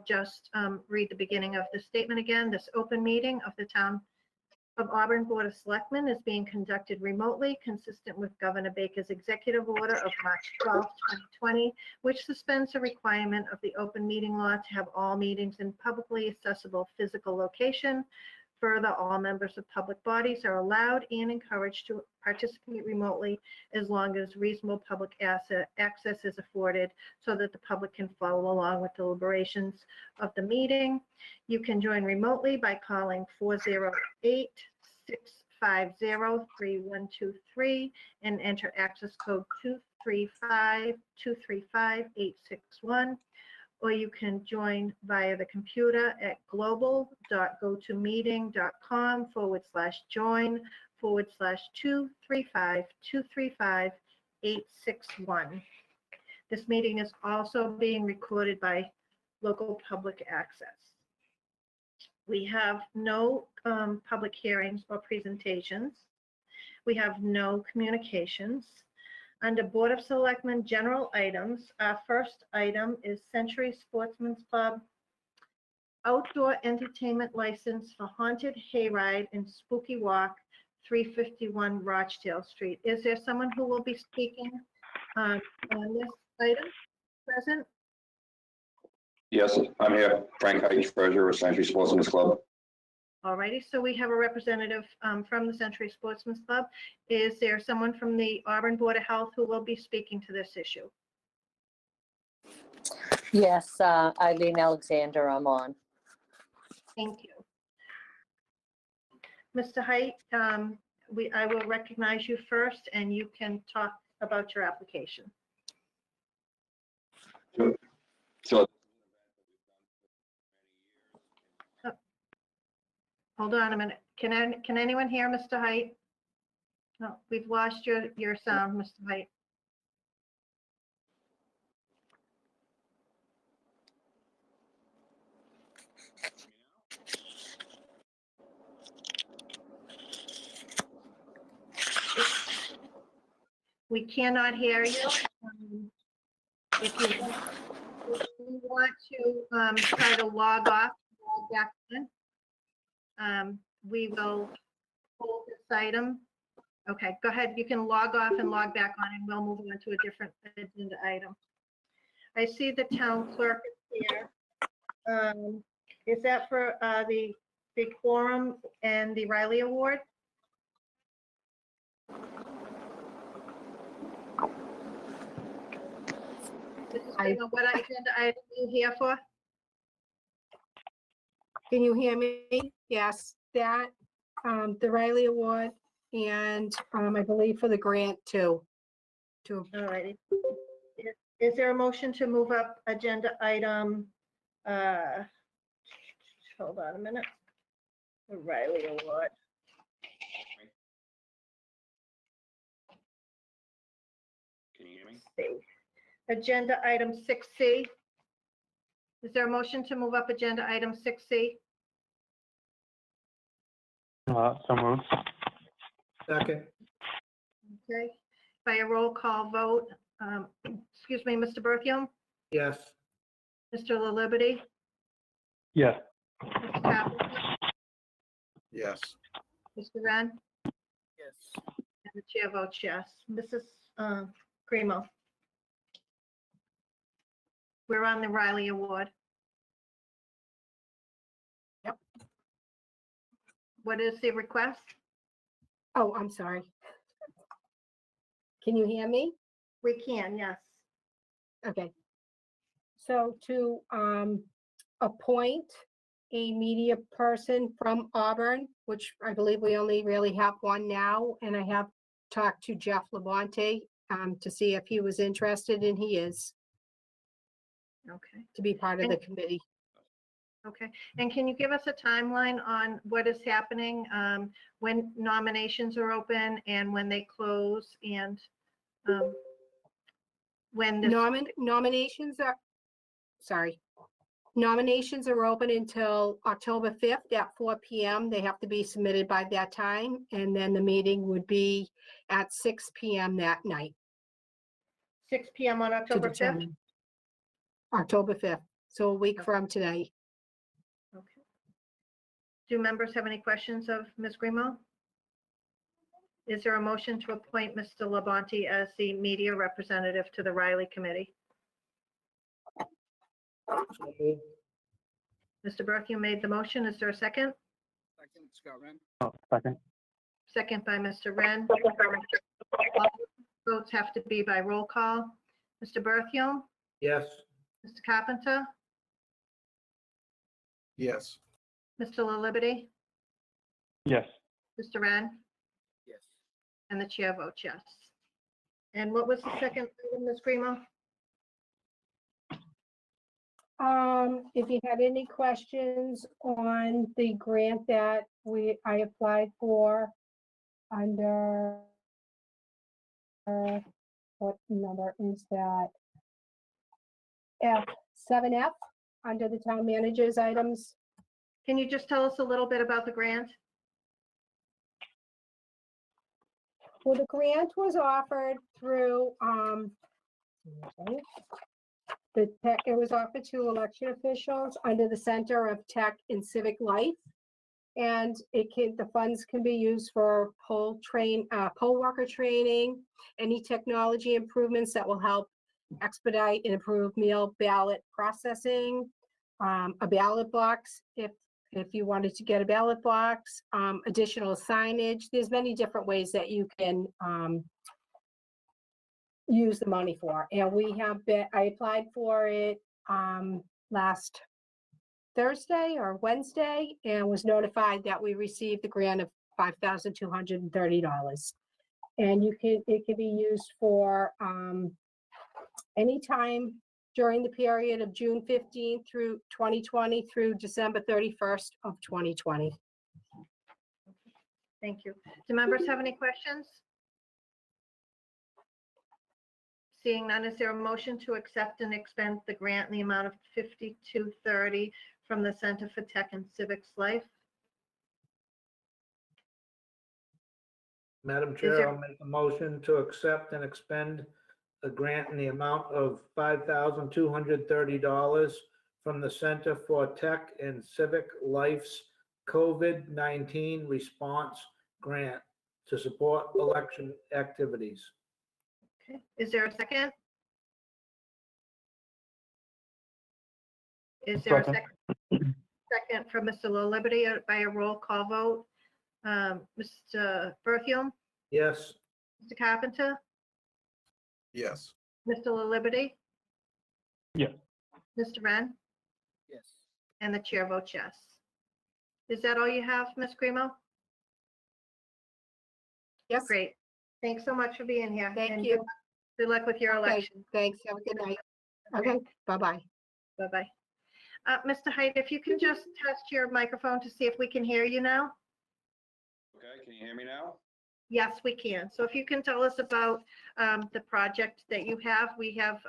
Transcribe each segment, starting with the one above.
just read the beginning of the statement again. This open meeting of the Town of Auburn Board of Selectmen is being conducted remotely, consistent with Governor Baker's executive order of March 12, 2020, which suspends the requirement of the open meeting law to have all meetings in publicly accessible physical location. Further, all members of public bodies are allowed and encouraged to participate remotely as long as reasonable public access is afforded so that the public can follow along with deliberations of the meeting. You can join remotely by calling 408-650-3123 and enter access code 235-235-861. Or you can join via the computer at global.gotomeeting.com/join/235-235-861. This meeting is also being recorded by local public access. We have no public hearings or presentations. We have no communications. Under Board of Selectmen general items, our first item is Century Sportsman's Club outdoor entertainment license for Haunted Hayride and Spooky Walk, 351 Rochdale Street. Is there someone who will be speaking on this item present? Yes, I'm here. Frank Height, treasurer of Century Sportsman's Club. Alrighty, so we have a representative from the Century Sportsman's Club. Is there someone from the Auburn Board of Health who will be speaking to this issue? Yes, Eileen Alexander, I'm on. Thank you. Mr. Height, I will recognize you first and you can talk about your application. So Hold on a minute. Can anyone hear Mr. Height? No, we've lost your sound, Mr. Height. We cannot hear you. If you want to try to log off, log back in. We will hold this item. Okay, go ahead. You can log off and log back on and we'll move on to a different agenda item. I see the town clerk is here. Is that for the quorum and the Riley Award? What agenda item are you here for? Can you hear me? Yes, that, the Riley Award, and I believe for the grant too. All righty. Is there a motion to move up agenda item? Hold on a minute. The Riley Award. can you hear me? Agenda item 6C. Is there a motion to move up agenda item 6C? So moved. Second. Okay, by a roll call vote. Excuse me, Mr. Berthium, Yes. Mr. La Liberty, Yes. Mr. Kaplan, Yes. Mr. Ren, Yes. and the chair votes yes. Mrs. Cremo. We're on the Riley Award. Yep. What is the request? Oh, I'm sorry. Can you hear me? We can, yes. Okay. So to appoint a media person from Auburn, which I believe we only really have one now, and I have talked to Jeff Labonte to see if he was interested, and he is, Okay, to be part of the committee. okay. And can you give us a timeline on what is happening, when nominations are open and when they close, and when this? Nominations are, sorry. Nominations are open until October 5th at 4 p.m. They have to be submitted by that time, and then the meeting would be at 6 p.m. that night. 6 p.m. on to October 5th? determine. October 5th, So a week from today. Okay. Do members have any questions of Ms. Grimo? Is there a motion to appoint Mr. Labonte as the media representative to the Riley Committee? So moved. Mr. Berthew made the motion. Is there a second? Second, Scott Ren. Oh, second. Second by Mr. Wren. All votes have to be by roll call. Mr. Berthew, Yes. Mr. Carpenter, Yes. Mr. La Liberty, Yes. Mr. Wren, Yes. and the chair votes yes. And what was the second, item, Ms. Grimo? If you had any questions on the grant that I applied for under, what number is that? F7F, under the town manager's items. Can you just tell us a little bit about the grant? Well, the grant was offered through, it was offered to election officials under the Center of Tech and Civic Life. And the funds can be used for poll worker training, any technology improvements that will help expedite and improve mail ballot processing, a ballot box, if you wanted to get a ballot box, additional signage. There's many different ways that you can use the money for. And I applied for it last Thursday or Wednesday and was notified that we received the grant of $5,230. And it can be used for anytime during the period of June 15th through 2020 through December 31st of 2020. Thank you. Do members have any questions? Seeing none, is there a motion to accept and expend the grant in the amount of $5,230 from the Center for Tech and Civics Life? Madam there- Chair, I'll make a motion to accept and expend a grant in the amount of $5,230 from the Center for Tech and Civic Life's COVID-19 response grant to support election activities. Okay, is there a second? Is there a Second. second? Second from Mr. La Liberty by a roll call vote. Mr. Bertheum, Yes. Mr. Carpenter, Yes. Mr. La Liberty? Yes. Mr. Wren, Yes. and the chair votes yes. Is that all you have, Ms. Grimo? Yes, Great. Thanks so much for being here. Thank and you. Good luck with your Okay, election. thanks. Have a good night. Okay, bye-bye. Bye-bye. Mr. Height, if you can just test your microphone to see if we can hear you now? Okay, can you hear me now? Yes, we can. So if you can tell us about the project that you have. We have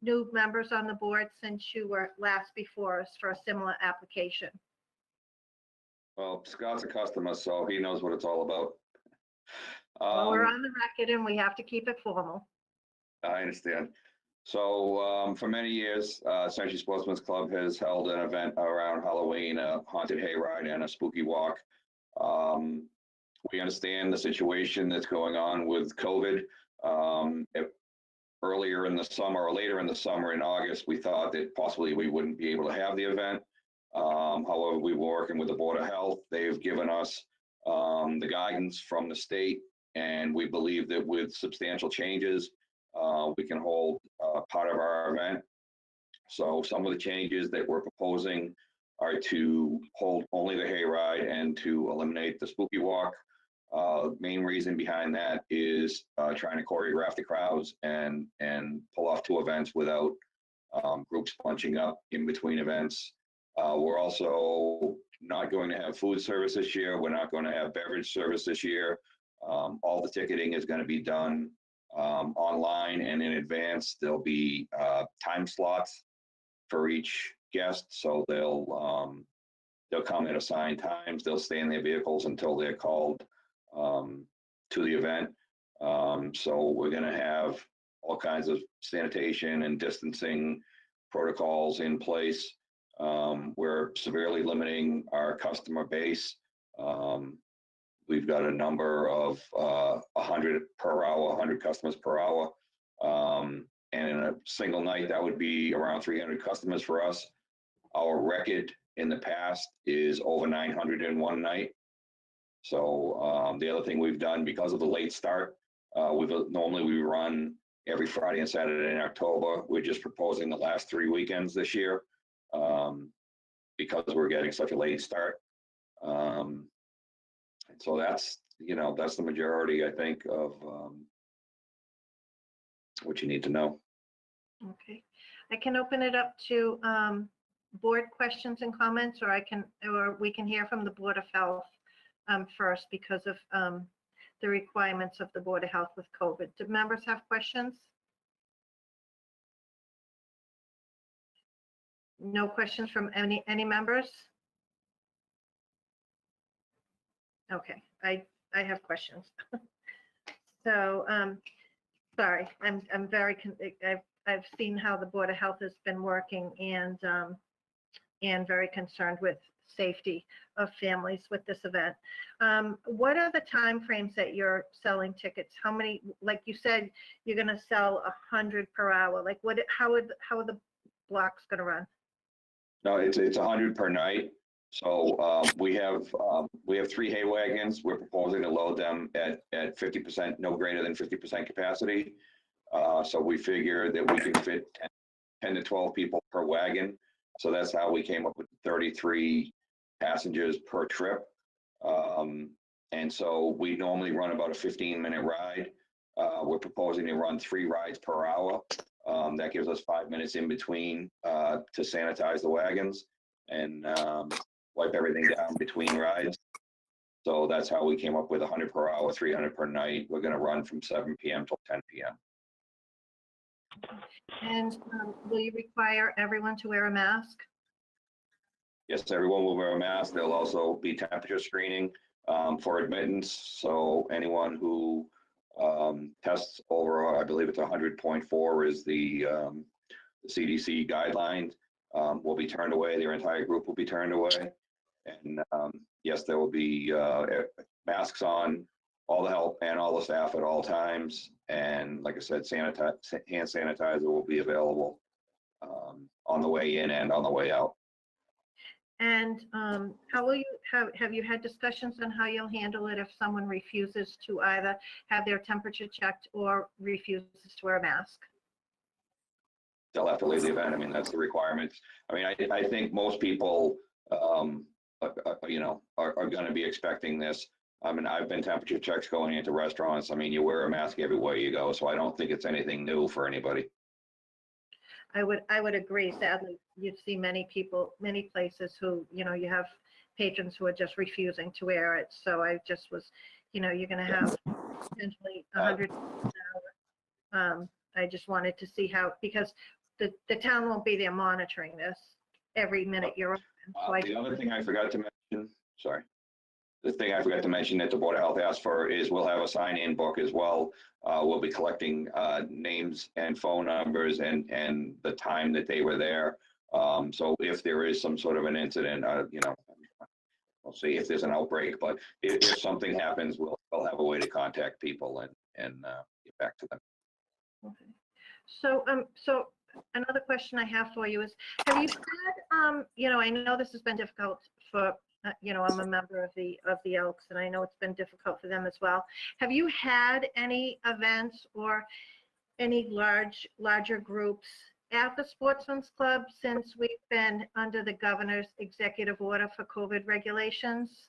new members on the board since you were last before us for a similar application. Well, Scott's a customer, so he knows what it's all about. Well, we're on the record and we have to keep it formal. I understand. So for many years, Century Sportsman's Club has held an event around Halloween, a haunted hayride and a spooky walk. We understand the situation that's going on with COVID. Earlier in the summer or later in the summer in August, we thought that possibly we wouldn't be able to have the event. However, we were working with the Board of Health. They've given us the guidance from the state, and we believe that with substantial changes, we can hold part of our event. So some of the changes that we're proposing are to hold only the hayride and to eliminate the spooky walk. Main reason behind that is trying to choreograph the crowds and pull off two events without groups bunching up in between events. We're also not going to have food service this year. We're not going to have beverage service this year. All the ticketing is going to be done online and in advance. There'll be time slots for each guest, so they'll come at assigned times. They'll stay in their vehicles until they're called to the event. So we're going to have all kinds of sanitation and distancing protocols in place. We're severely limiting our customer base. We've got a number of 100 per hour, 100 customers per hour. And in a single night, that would be around 300 customers for us. Our record in the past is over 900 in one night. So the other thing we've done, because of the late start, normally we run every Friday and Saturday in October. We're just proposing the last 3 weekends this year because we're getting such a late start. And so that's the majority, I think, of what you need to know. Okay, I can open it up to board questions and comments, or we can hear from the Board of Health first because of the requirements of the Board of Health with COVID. Do members have questions? No questions from any members? Okay, I have questions. So, sorry, I'm very, I've seen how the Board of Health has been working and very concerned with safety of families with this event. What are the timeframes that you're selling tickets? How many, like you said, you're gonna sell 100 per hour. Like how are the blocks gonna run? No, it's 100 per night. So we have 3 hay wagons. We're proposing to load them at 50%, no greater than 50% capacity. So we figure that we can fit 10 to 12 people per wagon. So that's how we came up with 33 passengers per trip. And so we normally run about a 15-minute ride. We're proposing to run 3 rides per hour. That gives us 5 minutes in between to sanitize the wagons and wipe everything down between rides. So that's how we came up with 100 per hour, 300 per night. We're going to run from 7 p.m. till 10 p.m. And will you require everyone to wear a mask? Yes, everyone will wear a mask. There'll also be temperature screening for admittance. So anyone who tests over, I believe it's 100.4 is the CDC guideline, will be turned away. Their entire group will be turned away. And yes, there will be masks on, all the help and all the staff at all times. And like I said, hand sanitizer will be available on the way in and on the way out. And how will you have you had discussions on how you'll handle it if someone refuses to either have their temperature checked or refuses to wear a mask? They'll have to leave the event. I mean, that's the requirements. I mean, I think most people, are going to be expecting this. I mean, I've been temperature checks going into restaurants. I mean, you wear a mask everywhere you go, so I don't think it's anything new for anybody. I would agree. Sadly, you see many people, many places who, you have patrons who are just refusing to wear it. So I just was, you're going to have potentially 100 an hour. I just wanted to see how, because the town won't be there monitoring this every minute you're open. So The other thing I forgot to mention, sorry. The thing I forgot to mention that the Board of Health asked for is we'll have a sign-in book as well. We'll be collecting names and phone numbers and the time that they were there. So if there is some sort of an incident, we'll see if there's an outbreak. But if something happens, we'll have a way to contact people and get back to them. Okay. So another question I have for you is, have you had, I know this has been difficult for, I'm a member of the Elks, and I know it's been difficult for them as well. Have you had any events or any larger groups at the Sportsman's Club since we've been under the governor's executive order for COVID regulations?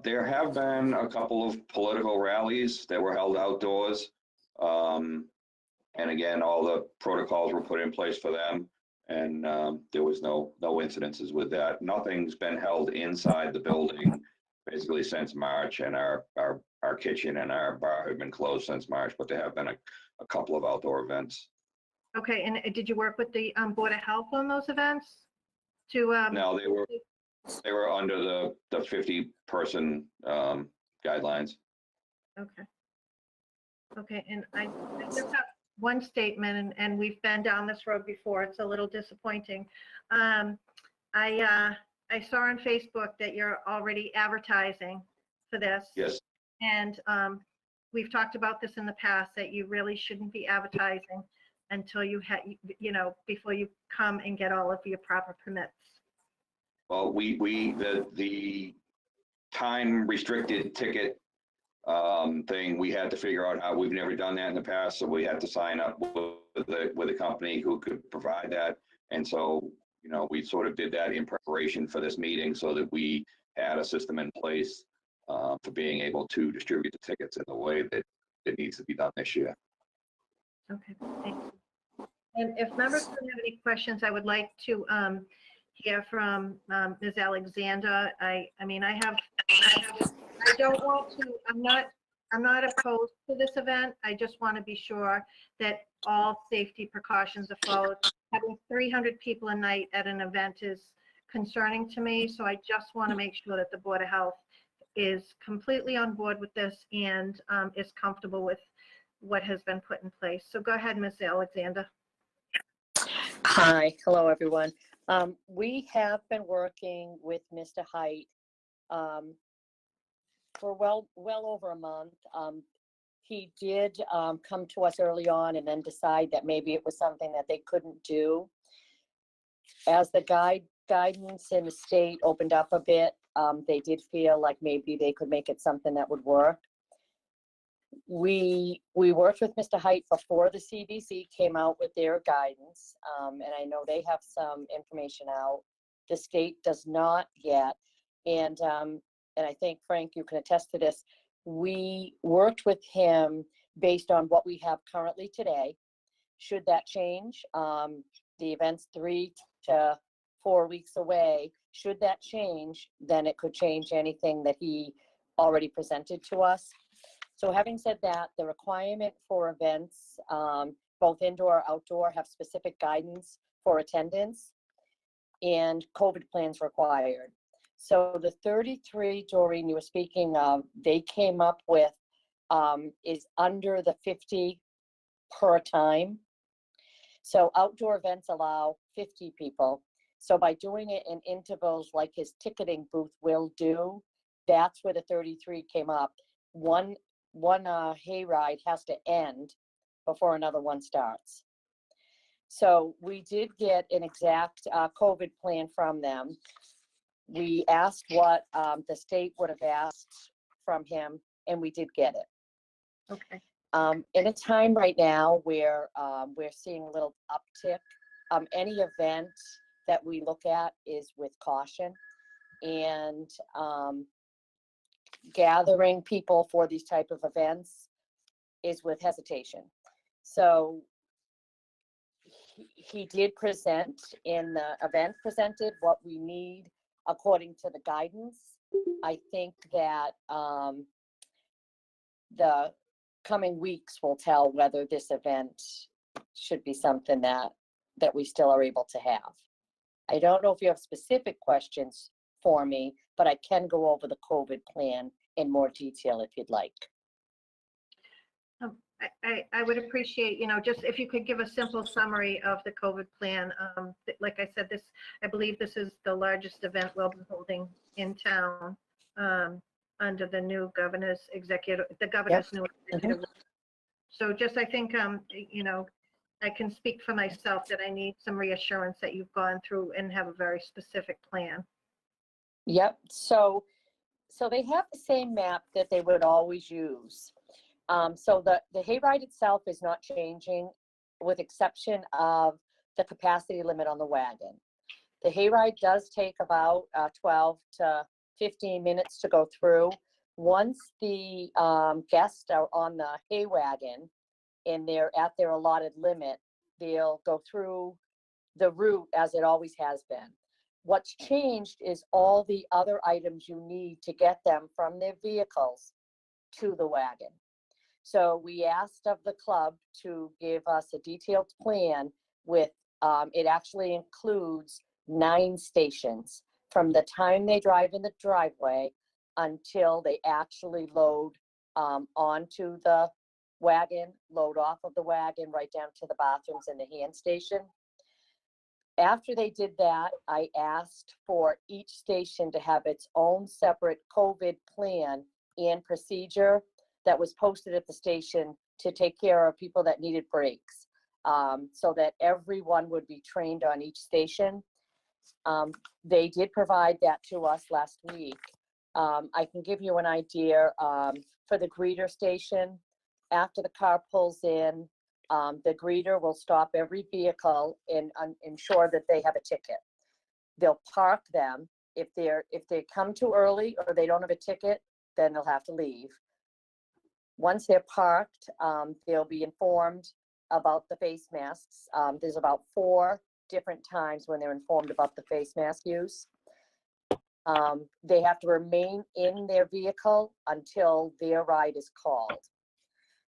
There have been a couple of political rallies that were held outdoors. And again, all the protocols were put in place for them. And there was no incidences with that. Nothing's been held inside the building basically since March, and our kitchen and our bar have been closed since March, but there have been a couple of outdoor events. Okay, and did you work with the Board of Health on those events? No, they were under the 50-person guidelines. Okay. Okay, and I just have one statement, and we've been down this road before. It's a little disappointing. I saw on Facebook that you're already advertising for this. Yes, And we've talked about this in the past, that you really shouldn't be advertising until you before you come and get all of your proper permits. well, the time restricted ticket thing, we had to figure out how. We've never done that in the past, so we had to sign up with a company who could provide that. And so, we sort of did that in preparation for this meeting so that we had a system in place for being able to distribute the tickets in the way that it needs to be done this year. Okay, thank you. And if members don't have any questions, I would like to hear from Ms. Alexander. I don't want to, I'm not opposed to this event. I just want to be sure that all safety precautions are followed. Having 300 people a night at an event is concerning to me, so I just want to make sure that the Board of Health is completely on board with this and is comfortable with what has been put in place. So go ahead, Ms. Alexander. Hi, hello, everyone. We have been working with Mr. Height for well over a month. He did come to us early on and then decide that maybe it was something that they couldn't do. As the guidance in the state opened up a bit, they did feel like maybe they could make it something that would work. We worked with Mr. Height before the CDC came out with their guidance, and I know they have some information out. The state does not yet, and I think, Frank, you can attest to this. We worked with him based on what we have currently today. Should that change, the event's 3 to 4 weeks away. Should that change, then it could change anything that he already presented to us. So having said that, the requirement for events, both indoor or outdoor, have specific guidance for attendance and COVID plans required. So the 33, Doreen, you were speaking of, they came up with is under the 50 per time. So outdoor events allow 50 people. So by doing it in intervals like his ticketing booth will do, that's where the 33 came up. One hayride has to end before another one starts. So we did get an exact COVID plan from them. We asked what the state would have asked from him, and we did get it. Okay. In a time right now where we're seeing a little uptick, any event that we look at is with caution, and gathering people for these type of events is with hesitation. So he did present in the event presented what we need according to the guidance. I think that the coming weeks will tell whether this event should be something that we still are able to have. I don't know if you have specific questions for me, but I can go over the COVID plan in more detail if you'd like. I would appreciate, just if you could give a simple summary of the COVID plan. Like I said, I believe this is the largest event we'll be holding in town under the new governor's new executive. So just, I think, I can speak for myself that I need some reassurance that you've gone through and have a very specific plan. Yep. So they have the same map that they would always use. So the hayride itself is not changing, with exception of the capacity limit on the wagon. The hayride does take about 12 to 15 minutes to go through. Once the guests are on the hay wagon and they're at their allotted limit, they'll go through the route as it always has been. What's changed is all the other items you need to get them from their vehicles to the wagon. So we asked of the club to give us a detailed plan with, it actually includes 9 stations from the time they drive in the driveway until they actually load onto the wagon, load off of the wagon, right down to the bathrooms and the hand station. After they did that, I asked for each station to have its own separate COVID plan and procedure that was posted at the station to take care of people that needed breaks, so that everyone would be trained on each station. They did provide that to us last week. I can give you an idea. For the greeter station, after the car pulls in, the greeter will stop every vehicle and ensure that they have a ticket. They'll park them. If they come too early or they don't have a ticket, then they'll have to leave. Once they're parked, they'll be informed about the face masks. There's about 4 different times when they're informed about the face mask use. They have to remain in their vehicle until their ride is called.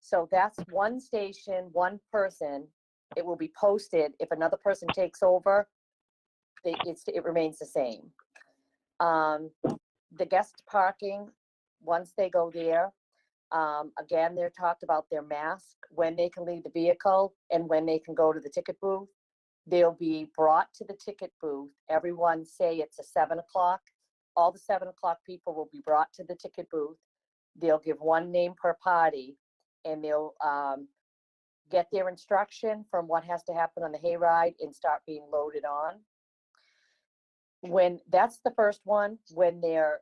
So that's one station, one person. It will be posted. If another person takes over, it remains the same. The guest parking, once they go there, again, they're talked about their mask, when they can leave the vehicle and when they can go to the ticket booth. They'll be brought to the ticket booth. Everyone say it's a 7 o'clock. All the 7 o'clock people will be brought to the ticket booth. They'll give one name per party, and they'll get their instruction from what has to happen on the hayride and start being loaded on. When that's the first one, when the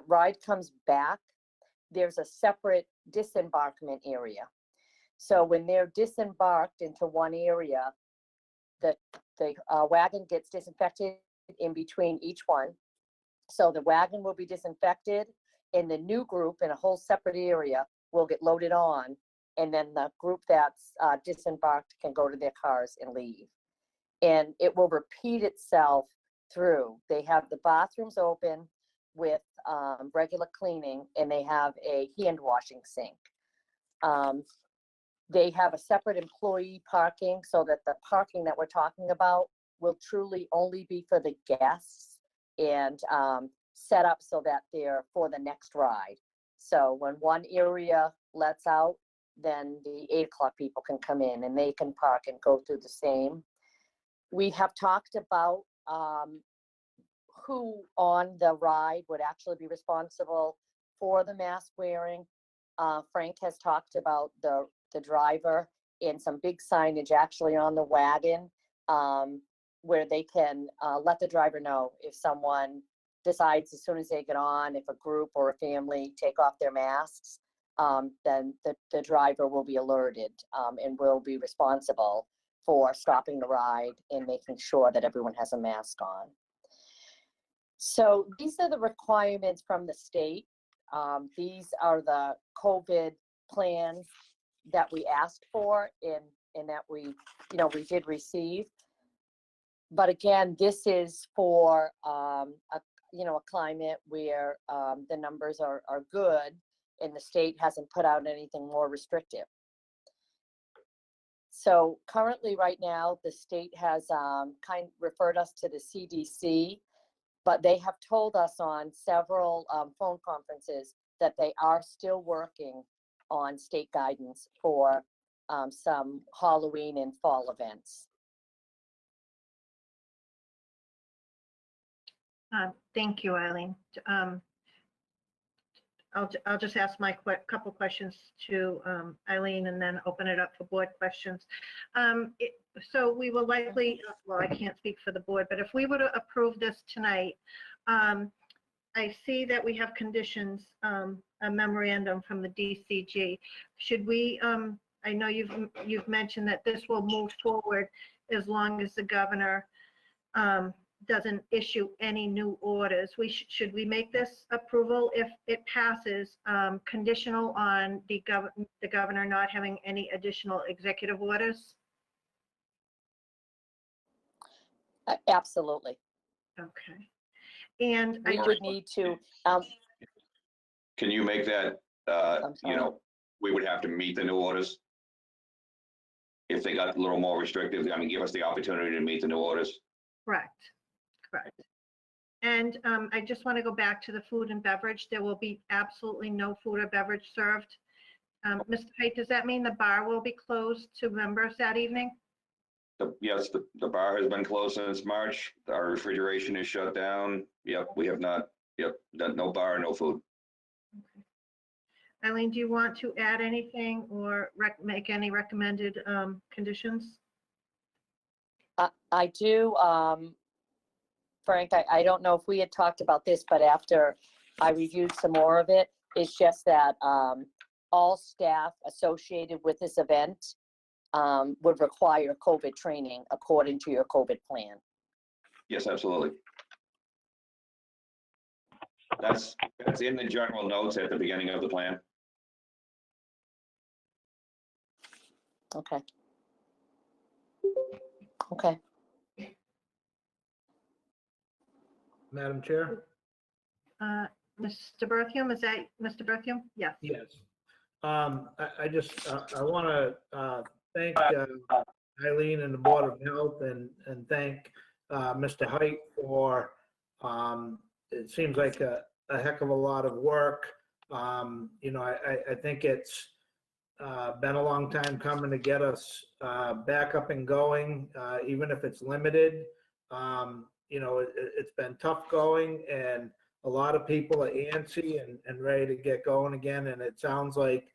ride comes back, there's a separate disembarkment area. So when they're disembarked into one area, the wagon gets disinfected in between each one. So the wagon will be disinfected, and the new group in a whole separate area will get loaded on, and then the group that's disembarked can go to their cars and leave. And it will repeat itself through. They have the bathrooms open with regular cleaning, and they have a hand washing sink. They have a separate employee parking, so that the parking that we're talking about will truly only be for the guests, and set up so that they're for the next ride. So when one area lets out, then the 8 o'clock people can come in and they can park and go through the same. We have talked about who on the ride would actually be responsible for the mask wearing. Frank has talked about the driver, and some big signage actually on the wagon, where they can let the driver know if someone decides as soon as they get on, if a group or a family take off their masks, then the driver will be alerted and will be responsible for stopping the ride and making sure that everyone has a mask on. So these are the requirements from the state. These are the COVID plans that we asked for and that we did receive. But again, this is for a climate where the numbers are good, and the state hasn't put out anything more restrictive. So currently, right now, the state has referred us to the CDC, but they have told us on several phone conferences that they are still working on state guidance for some Halloween and fall events. Thank you, Eileen. I'll just ask my couple questions to Eileen and then open it up for board questions. So we will likely, well, I can't speak for the board, but if we were to approve this tonight, I see that we have conditions, a memorandum from the DCG. Should we, I know you've mentioned that this will move forward as long as the governor doesn't issue any new orders. Should we make this approval, if it passes, conditional on the governor not having any additional executive orders? Absolutely. Okay. And We would need to. Can you make that, we would have to meet the new orders? If they got a little more restrictive, give us the opportunity to meet the new orders. correct. And I just want to go back to the food and beverage. There will be absolutely no food or beverage served Mr. Height, does that mean the bar will be closed to members that evening? Yes, the bar has been closed since March. Our refrigeration is shut down. Yep, we have not, no bar, no food. Eileen, do you want to add anything or make any recommended conditions? I do, Frank, I don't know if we had talked about this, but after I reviewed some more of it, it's just that all staff associated with this event would require COVID training according to your COVID plan. Yes, absolutely. That's in the general notes at the beginning of the plan. Okay. Okay. Madam Chair? Mr. Berthium, is that Mr. Berthium? Yes. Yes. I just, I want to thank Eileen and the Board of Health and thank Mr. Height for, it seems like a heck of a lot of work. You know, I think it's been a long time coming to get us back up and going, even if it's limited. You know, it's been tough going, and a lot of people are antsy and ready to get going again. And it sounds like,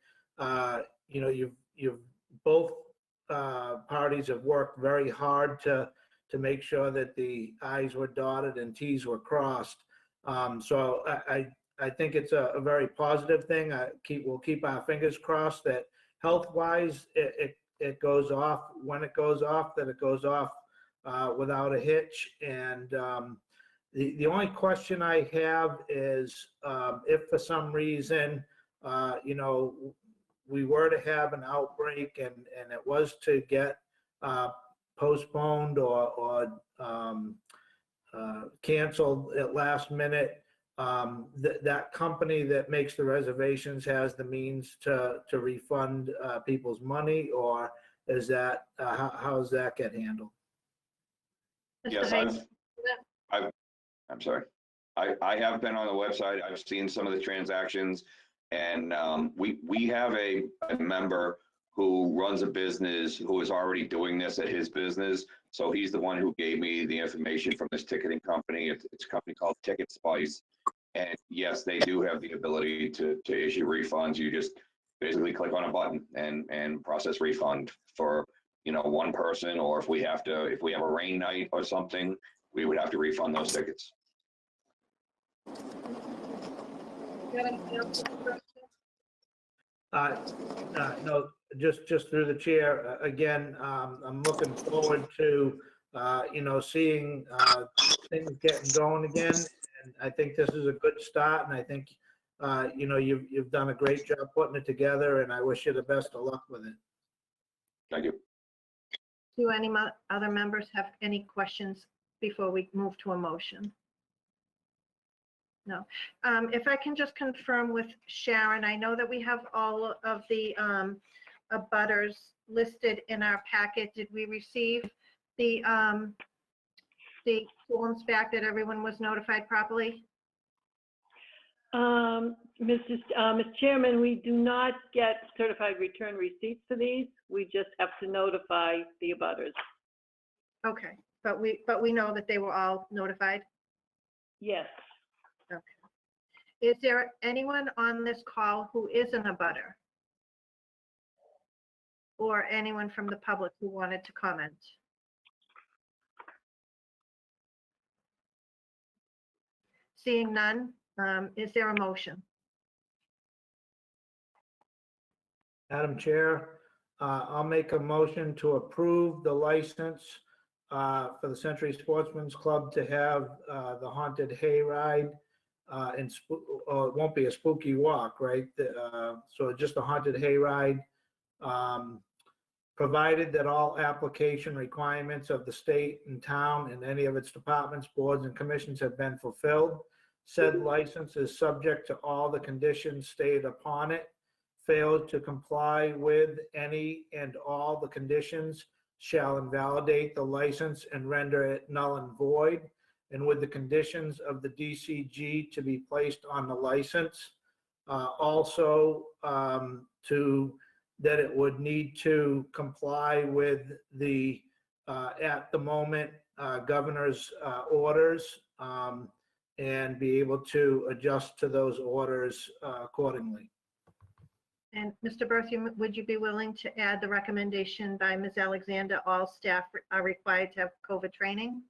you know, you've both parties have worked very hard to make sure that the I's were dotted and T's were crossed. So I think it's a very positive thing. We'll keep our fingers crossed that health-wise it goes off when it goes off, that it goes off without a hitch. And the only question I have is if for some reason, you know, we were to have an outbreak and it was to get postponed or canceled at last minute, that company that makes the reservations has the means to refund people's money, or is that, how does that get handled? Mr. Yes, Height, I'm sorry. I have been on the website. I've seen some of the transactions, and we have a member who runs a business who is already doing this at his business. So he's the one who gave me the information from this ticketing company. It's a company called Ticket Spice. And yes, they do have the ability to issue refunds. You just basically click on a button and process refund for, you know, one person, or if we have a rain night or something, we would have to refund those tickets. No, just through the chair. Again, I'm looking forward to, you know, seeing things getting going again. And I think this is a good start. And I think, you know, you've done a great job putting it together, and I wish you the best of luck with it. Thank you. do any other members have any questions before we move to a motion? No. If I can just confirm with Sharon, I know that we have all of the abutters listed in our packet. Did we receive the forms back that everyone was notified properly? Mr. Chairman, we do not get certified return receipts for these. We just have to notify the abutters. Okay, but we know that they were all notified? Yes. Okay. Is there anyone on this call who is an abutter? Or anyone from the public who wanted to comment? Seeing none, is there a motion? Madam Chair, I'll make a motion to approve the license for the Century Sportsman's Club to have the haunted hayride. It won't be a spooky walk, right? So just a haunted hayride, provided that all application requirements of the state and town and any of its departments, boards, and commissions have been fulfilled. Said license is subject to all the conditions stated upon it. Failed to comply with any and all the conditions shall invalidate the license and render it null and void, and with the conditions of the DCG to be placed on the license. Also, that it would need to comply with the, at the moment, governor's orders, and be able to adjust to those orders accordingly. And Mr. Berthium, would you be willing to add the recommendation by Ms. Alexander, all staff are required to have COVID training?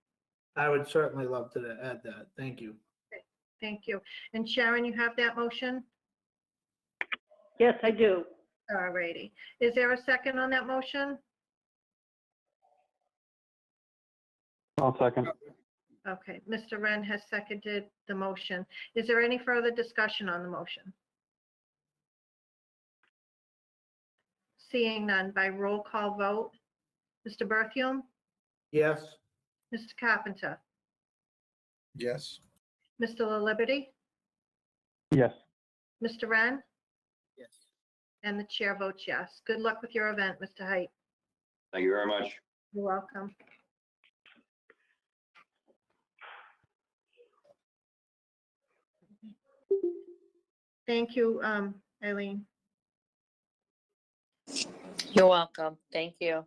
I would certainly love to add that. Thank you. Thank you. And Sharon, you have that motion? Yes, I do. All righty. Is there a second on that motion? I'll second. Okay, Mr. Wren has seconded the motion. Is there any further discussion on the motion? Seeing none, by roll call vote. Mr. Berthium? Yes? Mr. Carpenter? Yes. Mr. La Liberty? Yes. Mr. Wren? Yes. And the chair votes yes. Good luck with your event, Mr. Height. Thank you very much. You're welcome. Thank you, Eileen. You're welcome. Thank you.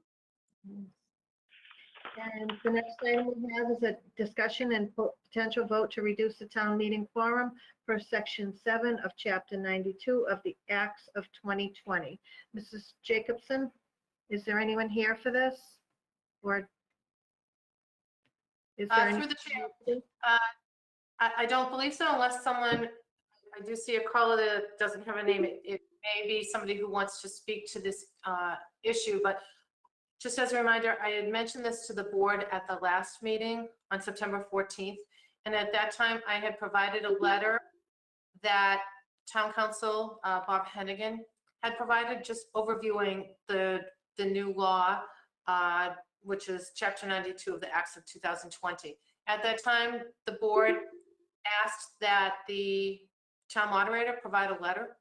And the next item we have is a discussion and potential vote to reduce the town meeting quorum per section 7 of chapter 92 of the Acts of 2020. Mrs. Jacobson, is there anyone here for this? Or is there any? Through the chair, I don't believe so unless someone, I do see a caller that doesn't have a name. It may be somebody who wants to speak to this issue, but just as a reminder, I had mentioned this to the board at the last meeting on September 14th. And at that time, I had provided a letter that Town Council Bob Hennigan had provided, just overviewing the new law, which is Chapter 92 of the Acts of 2020. At that time, the board asked that the town moderator provide a letter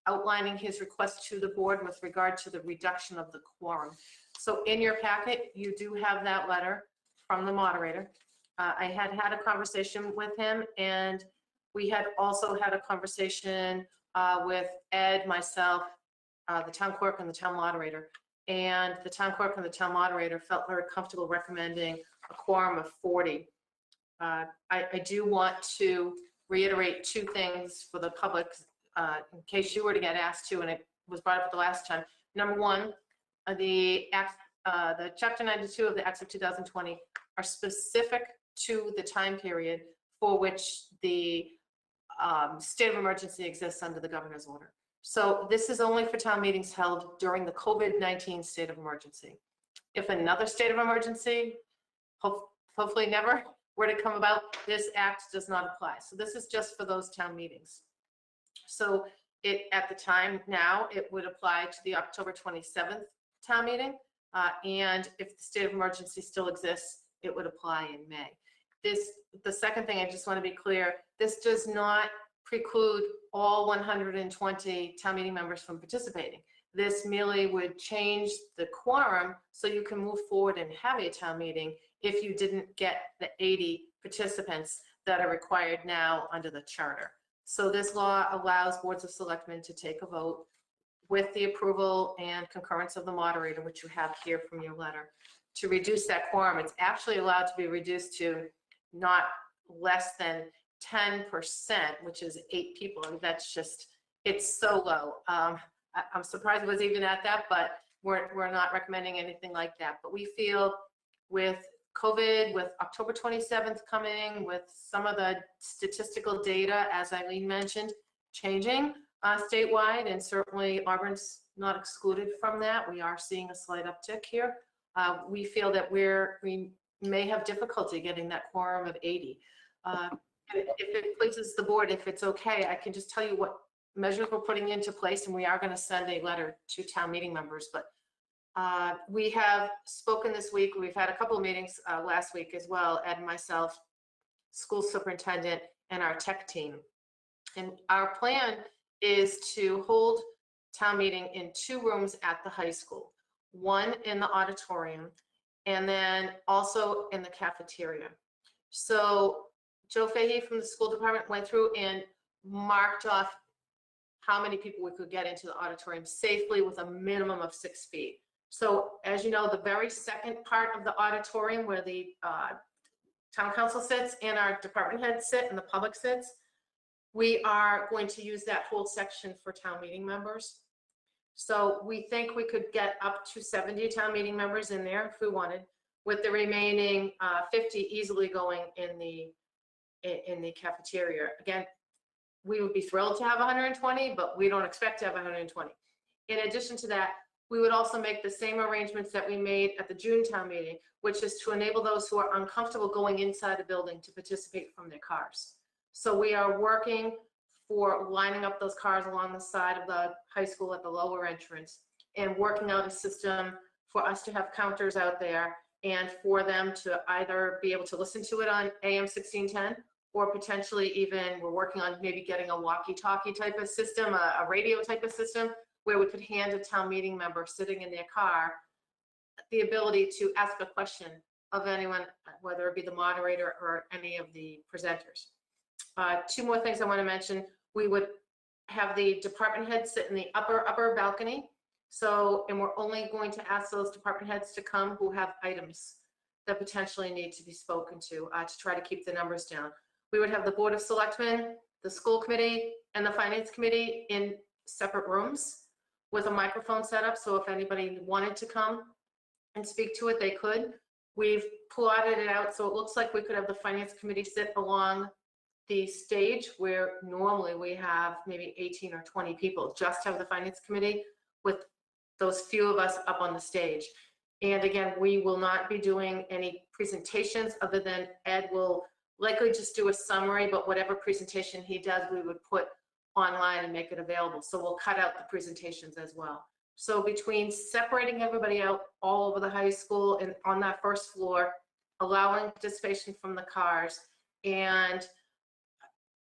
outlining his request to the board with regard to the reduction of the quorum. So in your packet, you do have that letter from the moderator. I had a conversation with him, and we had also had a conversation with Ed, myself, the town clerk, and the town moderator. And the town clerk and the town moderator felt very comfortable recommending a quorum of 40. I do want to reiterate two things for the public, in case you were to get asked to, and it was brought up the last time. Number one, the Chapter 92 of the Acts of 2020 are specific to the time period for which the state of emergency exists under the governor's order. So this is only for town meetings held during the COVID-19 state of emergency. If another state of emergency, hopefully never, were to come about, this act does not apply. So this is just for those town meetings. So at the time now, it would apply to the October 27th town meeting. And if the state of emergency still exists, it would apply in May. The second thing, I just want to be clear, this does not preclude all 120 town meeting members from participating. This merely would change the quorum so you can move forward and have a town meeting if you didn't get the 80 participants that are required now under the charter. So this law allows boards of selectmen to take a vote with the approval and concurrence of the moderator, which you have here from your letter, to reduce that quorum. It's actually allowed to be reduced to not less than 10%, which is 8 people. I mean, that's just, it's so low. I'm surprised it was even at that, but we're not recommending anything like that. But we feel with COVID, with October 27th coming, with some of the statistical data, as Eileen mentioned, changing statewide, and certainly Auburn's not excluded from that. We are seeing a slight uptick here. We feel that we may have difficulty getting that quorum of 80. If it pleases the board, if it's okay, I can just tell you what measures we're putting into place, and we are going to send a letter to town meeting members. But we have spoken this week. We've had a couple of meetings last week as well, Ed and myself, school superintendent, and our tech team. And our plan is to hold town meeting in 2 rooms at the high school, one in the auditorium, and then also in the cafeteria. So Joe Fahey from the school department went through and marked off how many people we could get into the auditorium safely with a minimum of 6 feet. So as you know, the very second part of the auditorium where the town council sits and our department heads sit and the public sits, we are going to use that whole section for town meeting members. So we think we could get up to 70 town meeting members in there if we wanted, with the remaining 50 easily going in the cafeteria. Again, we would be thrilled to have 120, but we don't expect to have 120. In addition to that, we would also make the same arrangements that we made at the June town meeting, which is to enable those who are uncomfortable going inside the building to participate from their cars. So we are working for lining up those cars along the side of the high school at the lower entrance and working out a system for us to have counters out there and for them to either be able to listen to it on AM 1610 or potentially even we're working on maybe getting a walkie-talkie type of system, a radio type of system where we could hand a town meeting member sitting in their car the ability to ask a question of anyone, whether it be the moderator or any of the presenters. 2 more things I want to mention. We would have the department heads sit in the upper balcony. So, and we're only going to ask those department heads to come who have items that potentially need to be spoken to try to keep the numbers down. We would have the Board of Selectmen, the school committee, and the finance committee in separate rooms with a microphone set up. So if anybody wanted to come and speak to it, they could. We've plotted it out so it looks like we could have the finance committee sit along the stage where normally we have maybe 18 or 20 people, just have the finance committee with those few of us up on the stage. And again, we will not be doing any presentations other than Ed will likely just do a summary, but whatever presentation he does, we would put online and make it available. So we'll cut out the presentations as well. So between separating everybody out all over the high school and on that first floor, allowing participation from the cars, and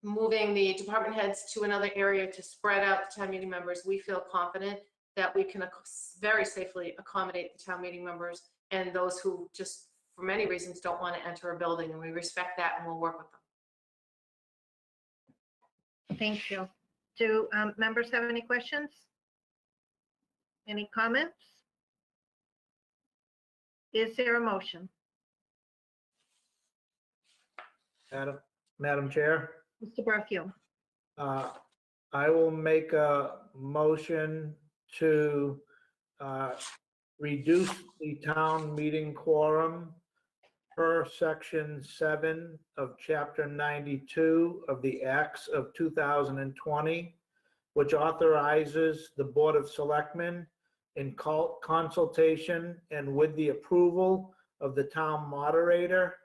moving the department heads to another area to spread out the town meeting members, we feel confident that we can very safely accommodate the town meeting members and those who just, for many reasons, don't want to enter a building, and we respect that and we'll work with them. Thank you. Do members have any questions? Any comments? Is there a motion? Madam Chair, Mr. Berthew, I will make a motion to reduce the town meeting quorum per section 7 of chapter 92 of the Acts of 2020, which authorizes the Board of Selectmen in consultation and with the approval of the town moderator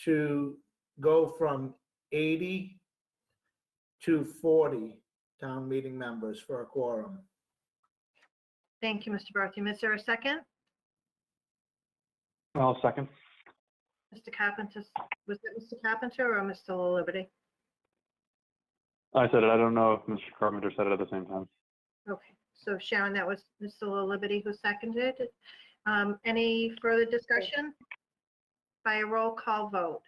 to go from 80 to 40 town meeting members for a quorum. thank you, Mr. Berthew. Is there a second? I'll second. Mr. Carpenter, was it Mr. Carpenter or Mr. La Liberty? I said it. I don't know if Mr. Carpenter said it at the same time. Okay, so Sharon, that was Mr. La Liberty who seconded it. Any further discussion? By a roll call vote.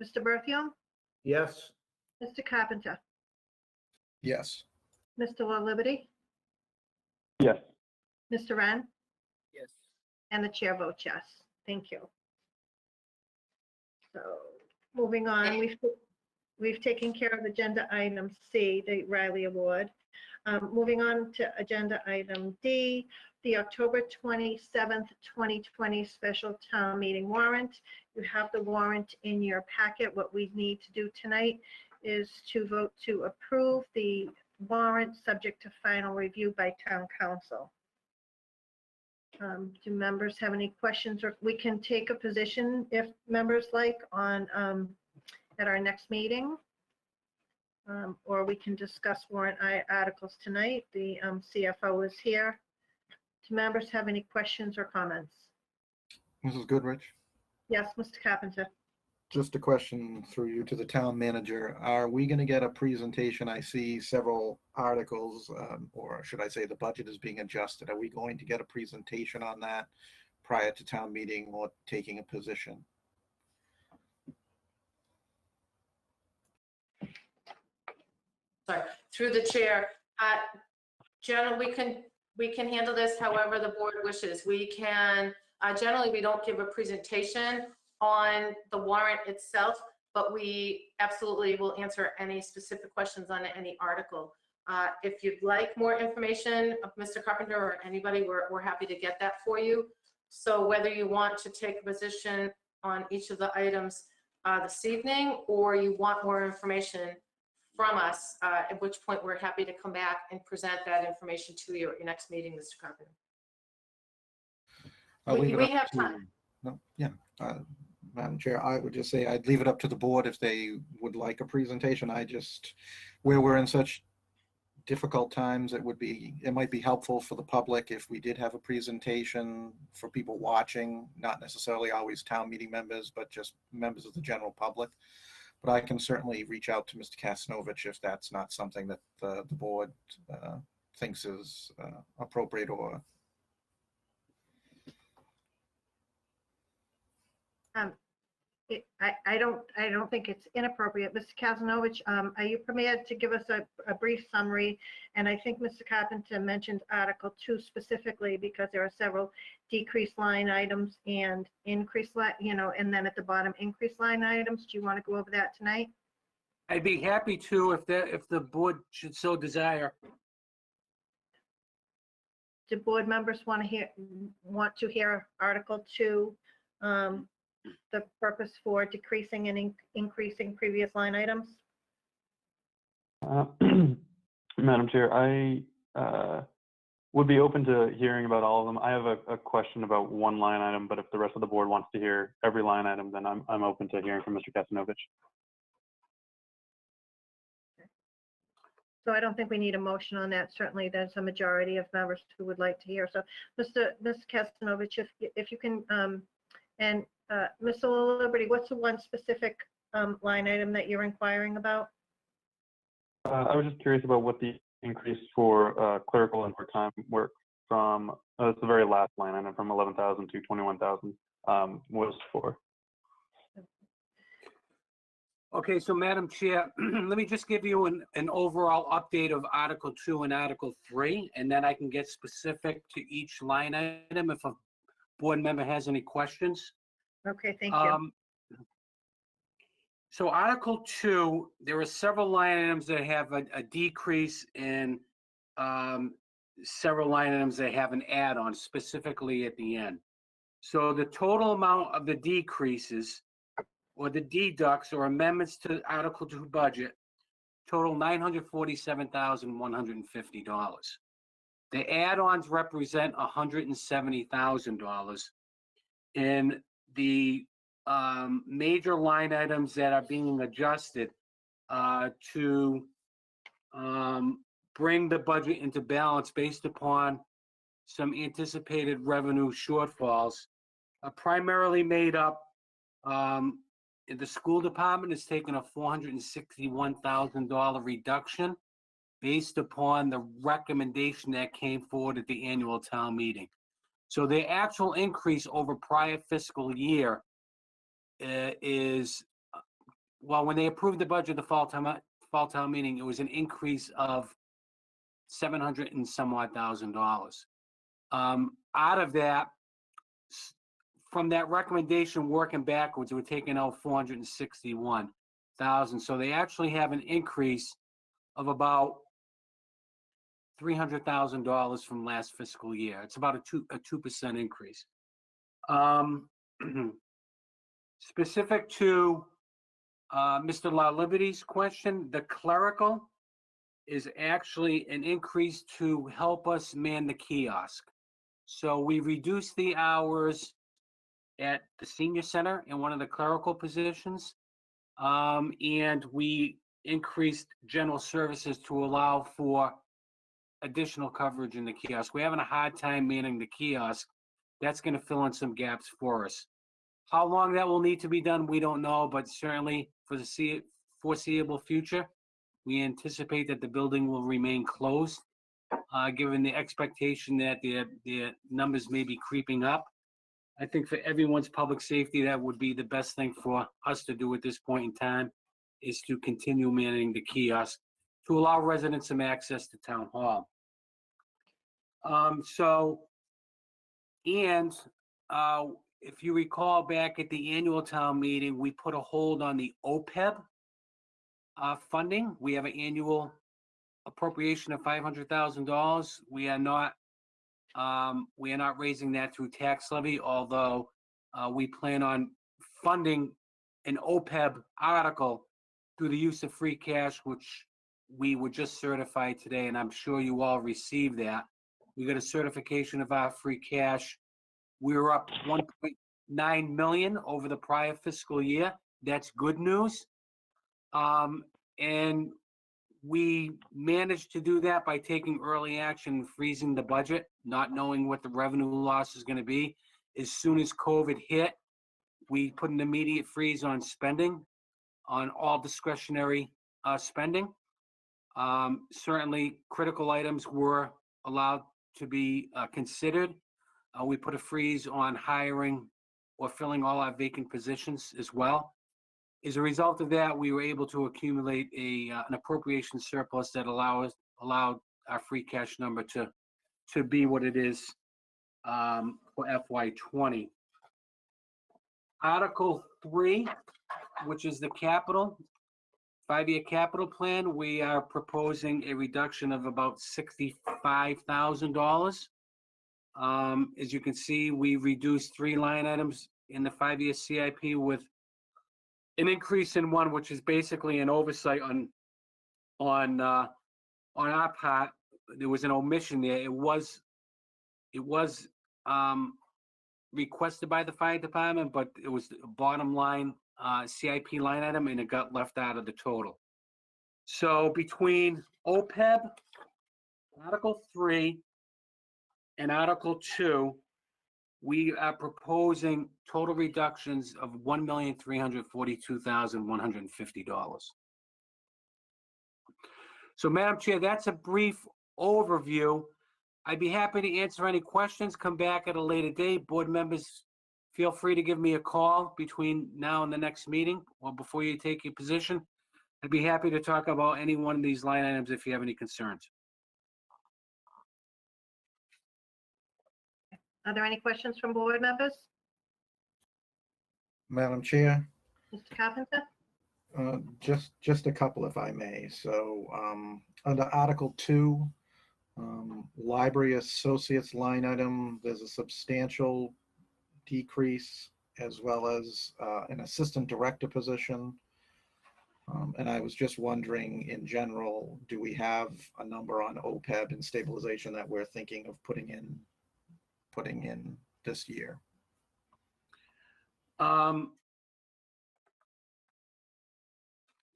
Mr. Berthew, Yes? Mr. Carpenter, Yes. Mr. La Liberty, Yes. Mr. Wren, Yes. and the chair votes yes. Thank you. So moving on, we've taken care of agenda item C, the Riley Award. Moving on to agenda item D, the October 27th, 2020 special town meeting warrant. You have the warrant in your packet. What we need to do tonight is to vote to approve the warrant subject to final review by town council. Do members have any questions, or we can take a position if members like on at our next meeting? Or we can discuss warrant articles tonight. The CFO is here. Do members have any questions or comments? Mrs. Goodrich, Yes, Mr. Carpenter. just a question through you to the town manager. Are we going to get a presentation? I see several articles, or should I say the budget is being adjusted. Are we going to get a presentation on that prior to town meeting or taking a position? Sorry, through the chair, generally, we can handle this however the board wishes. We can, generally, we don't give a presentation on the warrant itself, but we absolutely will answer any specific questions on any article. If you'd like more information of Mr. Carpenter or anybody, we're happy to get that for you. So whether you want to take a position on each of the items this evening, or you want more information from us, at which point we're happy to come back and present that information to you at your next meeting, Mr. Carpenter. I'll leave it We up have to- time. No, yeah, Madam Chair, I would just say I'd leave it up to the board if they would like a presentation. Where we're in such difficult times, it might be helpful for the public if we did have a presentation for people watching, not necessarily always town meeting members, but just members of the general public. But I can certainly reach out to Mr. Kastanovich if that's not something that the board thinks is appropriate or. I don't think it's inappropriate. Mr. Kazanovich, are you permitted to give us a brief summary? And I think Mr. Carpenter mentioned Article 2 specifically because there are several decreased line items and increased line, and then at the bottom, increased line items. Do you want to go over that tonight? I'd be happy to if the board should so desire. Do board members want to hear Article 2? The purpose for decreasing and increasing previous line items? Madam Chair, I would be open to hearing about all of them. I have a question about one line item, but if the rest of the board wants to hear every line item, then I'm open to hearing from Mr. Kastanovich. So I don't think we need a motion on that. Certainly, there's a majority of members who would like to hear. So, Mr. Kastanovich, if you can, and Mr. Liberty, what's the one specific line item that you're inquiring about? I was just curious about what the increase for clerical and part-time work from, it's the very last line item, from 11,000 to 21,000 was for. Okay, so Madam Chair, let me just give you an overall update of Article 2 and Article 3, and then I can get specific to each line item if a board member has any questions. Okay, thank you. So Article 2, there are several line items that have a decrease in several line items that have an add-on specifically at the end. So the total amount of the decreases or the deducts or amendments to Article 2 budget total $947,150. The add-ons represent $170,000. And the major line items that are being adjusted to bring the budget into balance based upon some anticipated revenue shortfalls are primarily made up. The school department has taken a $461,000 reduction based upon the recommendation that came forward at the annual town meeting. So the actual increase over prior fiscal year is, well, when they approved the budget, the fall town meeting, it was an increase of $700 and some odd thousand. Out of that, from that recommendation working backwards, we're taking out $461,000. So they actually have an increase of about $300,000 from last fiscal year. It's about a 2% increase. Specific to Mr. La Liberty's question, the clerical is actually an increase to help us man the kiosk. So we reduced the hours at the senior center in one of the clerical positions, and we increased general services to allow for additional coverage in the kiosk. We're having a hard time manning the kiosk. That's going to fill in some gaps for us. How long that will need to be done, we don't know, but certainly for the foreseeable future, we anticipate that the building will remain closed, given the expectation that the numbers may be creeping up. I think for everyone's public safety, that would be the best thing for us to do at this point in time, is to continue manning the kiosk to allow residents some access to town hall. If you recall back at the annual town meeting, we put a hold on the OPEB funding. We have an annual appropriation of $500,000. We are not raising that through tax levy, although we plan on funding an OPEB article through the use of free cash, which we were just certified today, and I'm sure you all received that. We got a certification of our free cash. We were up 1.9 million over the prior fiscal year. That's good news. And we managed to do that by taking early action and freezing the budget, not knowing what the revenue loss is going to be. As soon as COVID hit, we put an immediate freeze on spending, on all discretionary spending. Certainly, critical items were allowed to be considered. We put a freeze on hiring or filling all our vacant positions as well. As a result of that, we were able to accumulate an appropriation surplus that allowed our free cash number to be what it is for FY20. Article 3, which is the capital, 5-year capital plan, we are proposing a reduction of about $65,000. As you can see, we reduced 3 line items in the 5-year CIP with an increase in one, which is basically an oversight on our part. There was an omission there. It was requested by the fire department, but it was a bottom line CIP line item, and it got left out of the total. So between OPEB, Article 3, and Article 2, we are proposing total reductions of $1,342,150. So, Madam Chair, that's a brief overview. I'd be happy to answer any questions, come back at a later date. Board members, feel free to give me a call between now and the next meeting or before you take your position. I'd be happy to talk about any one of these line items if you have any concerns. Are there any questions from board members? Madam Chair, Mr. Carpenter? just a couple if I may. So under Article 2, Library Associates line item, there's a substantial decrease, as well as an assistant director position. And I was just wondering, in general, do we have a number on OPEB and stabilization that we're thinking of putting in this year?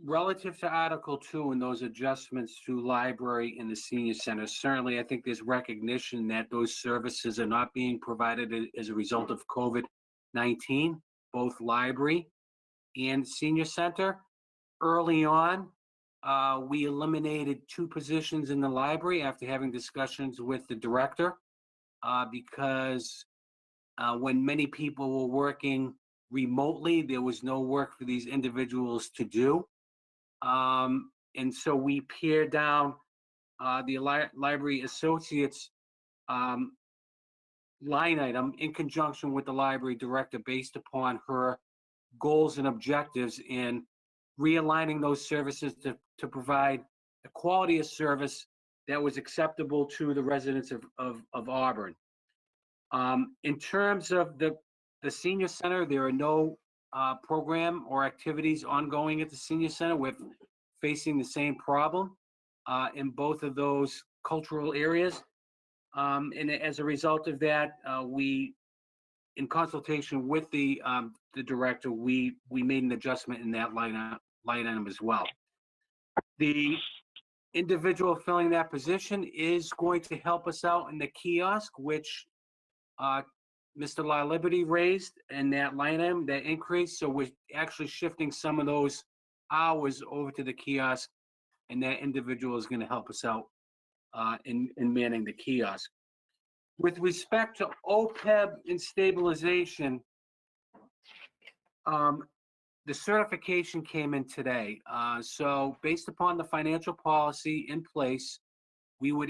Relative to Article 2 and those adjustments to library and the senior center, certainly I think there's recognition that those services are not being provided as a result of COVID-19, both library and senior center. Early on, we eliminated 2 positions in the library after having discussions with the director because when many people were working remotely, there was no work for these individuals to do. And so we pared down the library associates line item in conjunction with the library director based upon her goals and objectives in realigning those services to provide a quality of service that was acceptable to the residents of Auburn. In terms of the senior center, there are no program or activities ongoing at the senior center. We're facing the same problem in both of those cultural areas. And as a result of that, we, in consultation with the director, we made an adjustment in that line item as well. The individual filling that position is going to help us out in the kiosk, which Mr. La Liberty raised in that line item, that increase. So we're actually shifting some of those hours over to the kiosk, and that individual is going to help us out in manning the kiosk. With respect to OPEB and stabilization, the certification came in today. So based upon the financial policy in place, we would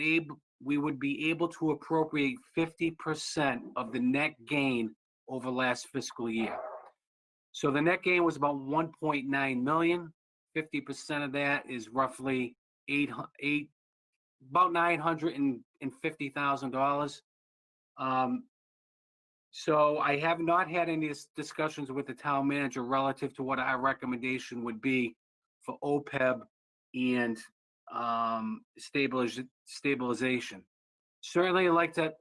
be able to appropriate 50% of the net gain over last fiscal year. So the net gain was about 1.9 million. 50% of that is roughly about $950,000. So I have not had any discussions with the town manager relative to what our recommendation would be for OPEB and stabilization. Certainly, I'd like to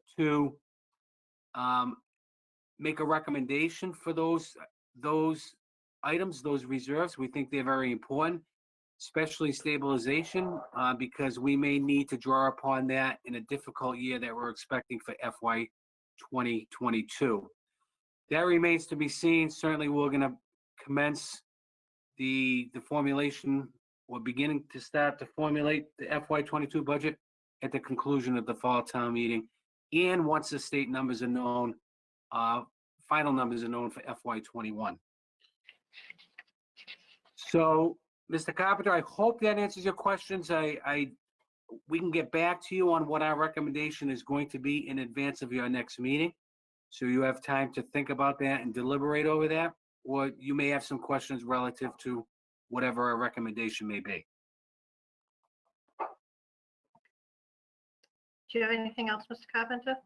make a recommendation for those items, those reserves. We think they're very important, especially stabilization, because we may need to draw upon that in a difficult year that we're expecting for FY 2022. That remains to be seen. Certainly, we're going to commence the formulation. We're beginning to start to formulate the FY 22 budget at the conclusion of the fall town meeting. And once the state numbers are known, final numbers are known for FY 21. So, Mr. Carpenter, I hope that answers your questions. We can get back to you on what our recommendation is going to be in advance of your next meeting. So you have time to think about that and deliberate over that, or you may have some questions relative to whatever our recommendation may be. Do you have anything else, Mr. Carpenter?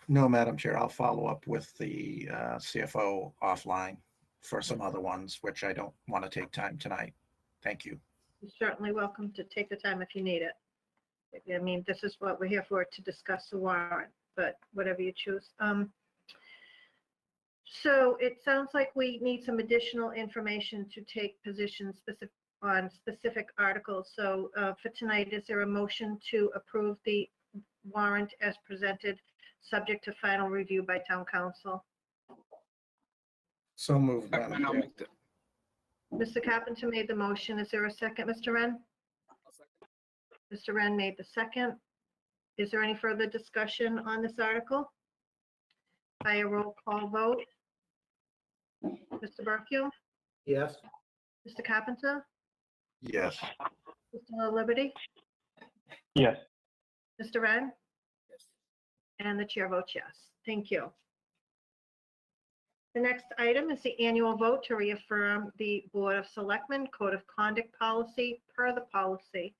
No, Madam Chair, I'll follow up with the CFO offline for some other ones, which I don't want to take time tonight. Thank you. You're certainly welcome to take the time if you need it. I mean, this is what we're here for, to discuss the warrant, but whatever you choose. So it sounds like we need some additional information to take positions on specific articles. So for tonight, is there a motion to approve the warrant as presented, subject to final review by town council? So moved, Madam Chair. Mr. Carpenter made the motion. Is there a second, Mr. Wren? Mr. Wren made the second. Is there any further discussion on this article? By a roll call vote. Mr. Berkey? Yes. Mr. Carpenter? Yes. Mr. Liberty? Yes. Mr. Wren? And the chair votes yes. Thank you. The next item is the annual vote to reaffirm the Board of Selectmen Code of Conduct policy per the policy.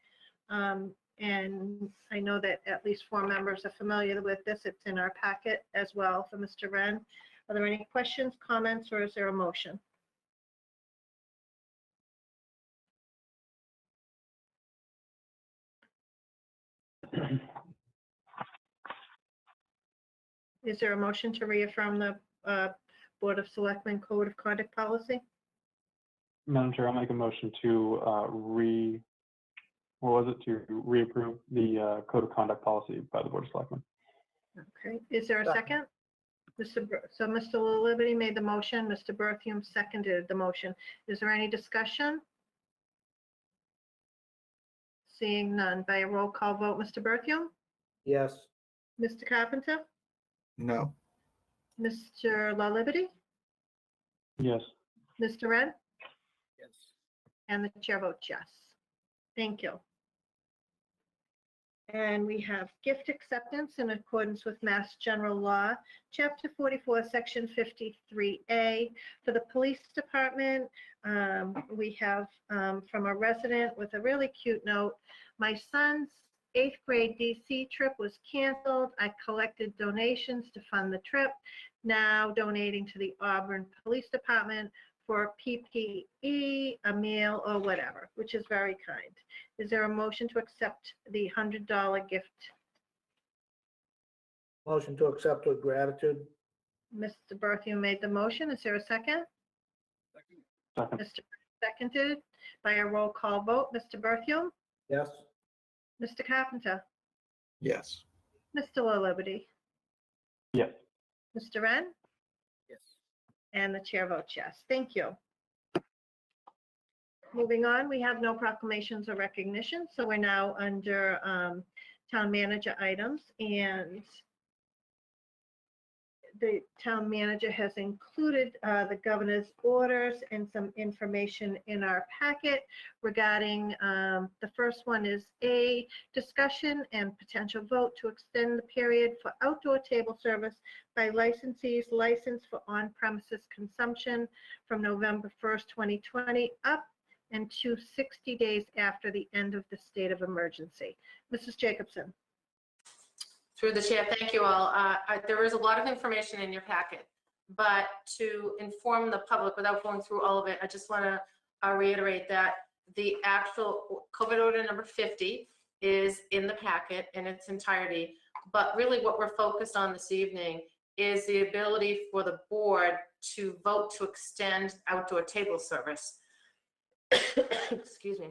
And I know that at least 4 members are familiar with this. It's in our packet as well for Mr. Wren. Are there any questions, comments, or is there a motion? Is there a motion to reaffirm the Board of Selectmen Code of Conduct policy? Madam Chair, I'll make a motion to reapprove the Code of Conduct policy by the Board of Selectmen. Okay, is there a second? So Mr. Liberty made the motion, Mr. Berthium seconded the motion. Is there any discussion? Seeing none, by a roll call vote, Mr. Berthium? Yes. Mr. Carpenter? No. Mr. La Liberty? Yes. Mr. Wren? Yes. And the chair votes yes. Thank you. And we have gift acceptance in accordance with Mass General Law, Chapter 44, Section 53A. For the police department, we have from a resident with a really cute note, my son's 8th grade DC trip was canceled. I collected donations to fund the trip, now donating to the Auburn Police Department for PPE, a meal, or whatever, which is very kind. Is there a motion to accept the $100 gift? Motion to accept with gratitude. Mr. Berthium made the motion. Is there a second? Second. Mr. Seconded by a roll call vote. Mr. Berthium? Yes. Mr. Carpenter? Yes. Mr. La Liberty? Yes. Mr. Wren? Yes. And the chair votes yes. Thank you. Moving on, we have no proclamations or recognition, so we're now under town manager items, and the town manager has included the governor's orders and some information in our packet regarding, the first one is a discussion and potential vote to extend the period for outdoor table service by licensees licensed for on-premises consumption from November 1st, 2020 up and to 60 days after the end of the state of emergency. Mrs. Jacobson. Through the chair, thank you all. There is a lot of information in your packet, but to inform the public without going through all of it, I just want to reiterate that the actual COVID order number 50 is in the packet in its entirety. But really what we're focused on this evening is the ability for the board to vote to extend outdoor table service. Excuse me.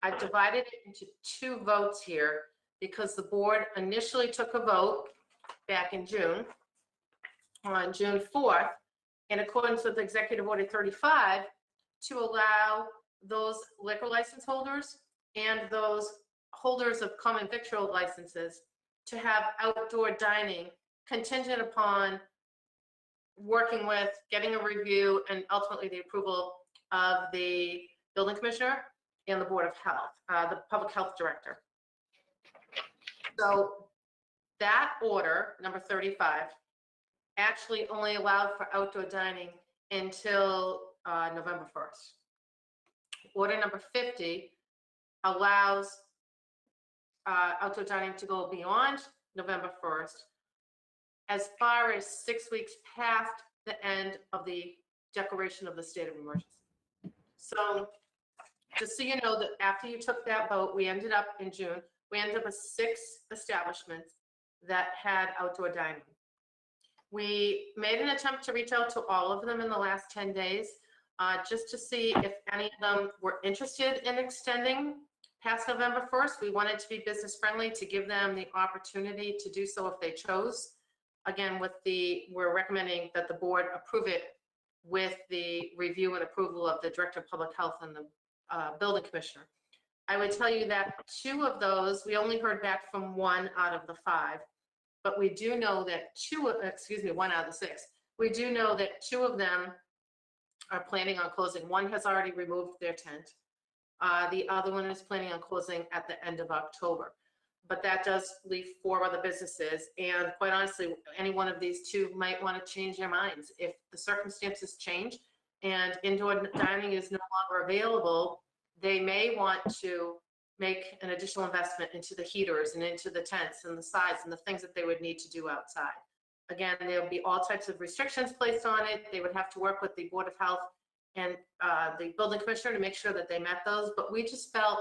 I've divided it into two votes here because the board initially took a vote back in June, on June 4th, in accordance with Executive Order 35, to allow those liquor license holders and those holders of common victual licenses to have outdoor dining contingent upon working with, getting a review, and ultimately the approval of the building commissioner and the Board of Health, the Public Health Director. So that order, number 35, actually only allowed for outdoor dining until November 1st. Order number 50 allows outdoor dining to go beyond November 1st as far as 6 weeks past the end of the declaration of the state of emergency. So just so you know that after you took that vote, we ended up in June, we ended up with 6 establishments that had outdoor dining. We made an attempt to reach out to all of them in the last 10 days, just to see if any of them were interested in extending past November 1st. We wanted to be business friendly to give them the opportunity to do so if they chose. Again, we're recommending that the board approve it with the review and approval of the Director of Public Health and the Building Commissioner. I would tell you that 2 of those, we only heard back from 1 out of the 5, but we do know that 1 out of the 6. We do know that 2 of them are planning on closing. 1 has already removed their tent. The other one is planning on closing at the end of October. But that does leave 4 other businesses. And quite honestly, any one of these 2 might want to change their minds. If the circumstances change and indoor dining is no longer available, they may want to make an additional investment into the heaters and into the tents and the sides and the things that they would need to do outside. Again, there'll be all types of restrictions placed on it. They would have to work with the Board of Health and the building commissioner to make sure that they met those. But we just felt,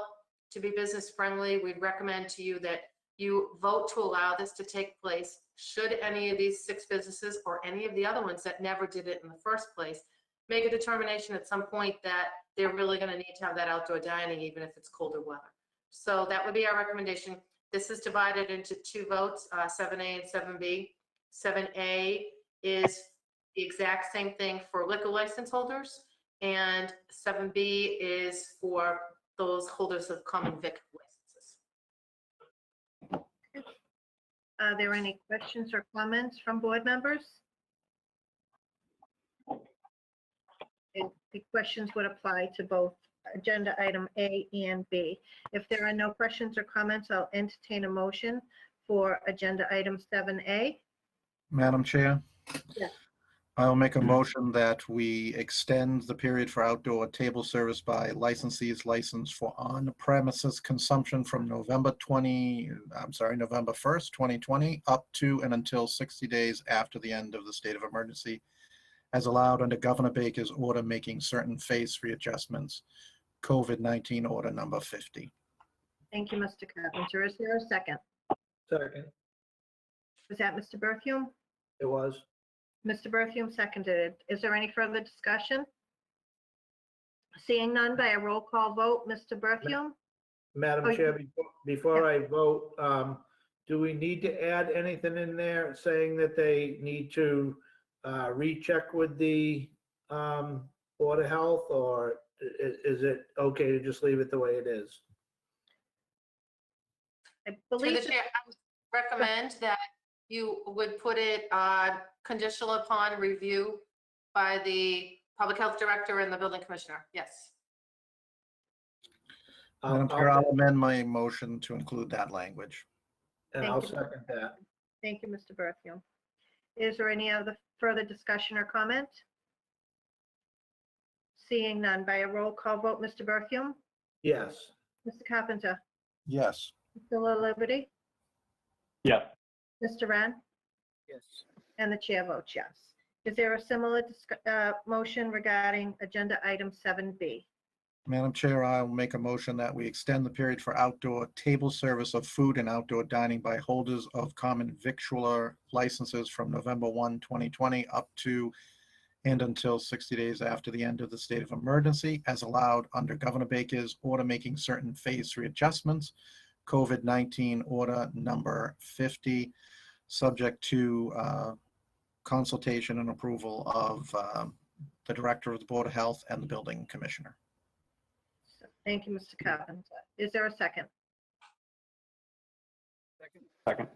to be business friendly, we'd recommend to you that you vote to allow this to take place should any of these 6 businesses or any of the other ones that never did it in the first place make a determination at some point that they're really going to need to have that outdoor dining even if it's colder weather. So that would be our recommendation. This is divided into 2 votes, 7A and 7B. 7A is the exact same thing for liquor license holders, and 7B is for those holders of common vic licenses. Are there any questions or comments from board members? And the questions would apply to both agenda item A and B. If there are no questions or comments, I'll entertain a motion for agenda item 7A. Madam Chair? Yes. I'll make a motion that we extend the period for outdoor table service by licensees licensed for on-premises consumption from November 1st, 2020, up to and until 60 days after the end of the state of emergency, as allowed under Governor Baker's order making certain phase readjustments, COVID-19 order number 50. Thank you, Mr. Carpenter. Is there a second? Second, Was that Mr. Berthium? it was. Mr. Berthium seconded it. Is there any further discussion? Seeing none by a roll call vote, Mr. Berthium? Madam Oh, Chair, before I vote, do we need to add anything in there saying that they need to recheck with the Board of Health, or is it okay to just leave it the way it is? I Through believe the chair, recommend that you would put it conditional upon review by the public health director and the building commissioner. Yes. Madam Chair, I'll amend my motion to include that language. And Thank I'll you. second that. Thank you, Mr. Berthium. Is there any other further discussion or comment? Seeing none, by a roll call vote, Mr. Berthium, Yes. Mr. Carpenter, Yes. Mr. La Liberty, Yes. Mr. Ren, Yes. and the chair votes yes. Is there a similar motion regarding agenda item 7B? Madam Chair, I'll make a motion that we extend the period for outdoor table service of food and outdoor dining by holders of common victualler licenses from November 1, 2020 up to and until 60 days after the end of the state of emergency, as allowed under Governor Baker's order making certain phase 3 adjustments, COVID-19 order number 50, subject to consultation and approval of the Director of the Board of Health and the Building Commissioner. Thank you, Mr. Carpenter. Is there a second? Second.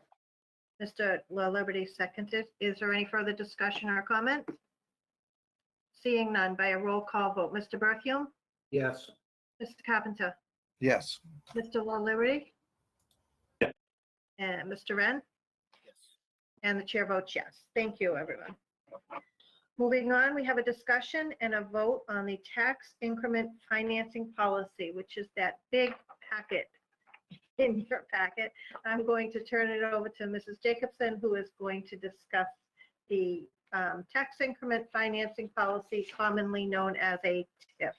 Mr. La Liberty seconded. Is there any further discussion or comment? Seeing none, by a roll call vote, Mr. Berthium, Yes. Mr. Carpenter, Yes. Mr. La Liberty, Yes. and Mr. Ren, Yes. and the chair votes yes. Thank you, everyone. Moving on, we have a discussion and a vote on the tax increment financing policy, which is that big packet in your packet. I'm going to turn it over to Mrs. Jacobson, who is going to discuss the tax increment financing policy, commonly known as a TIF.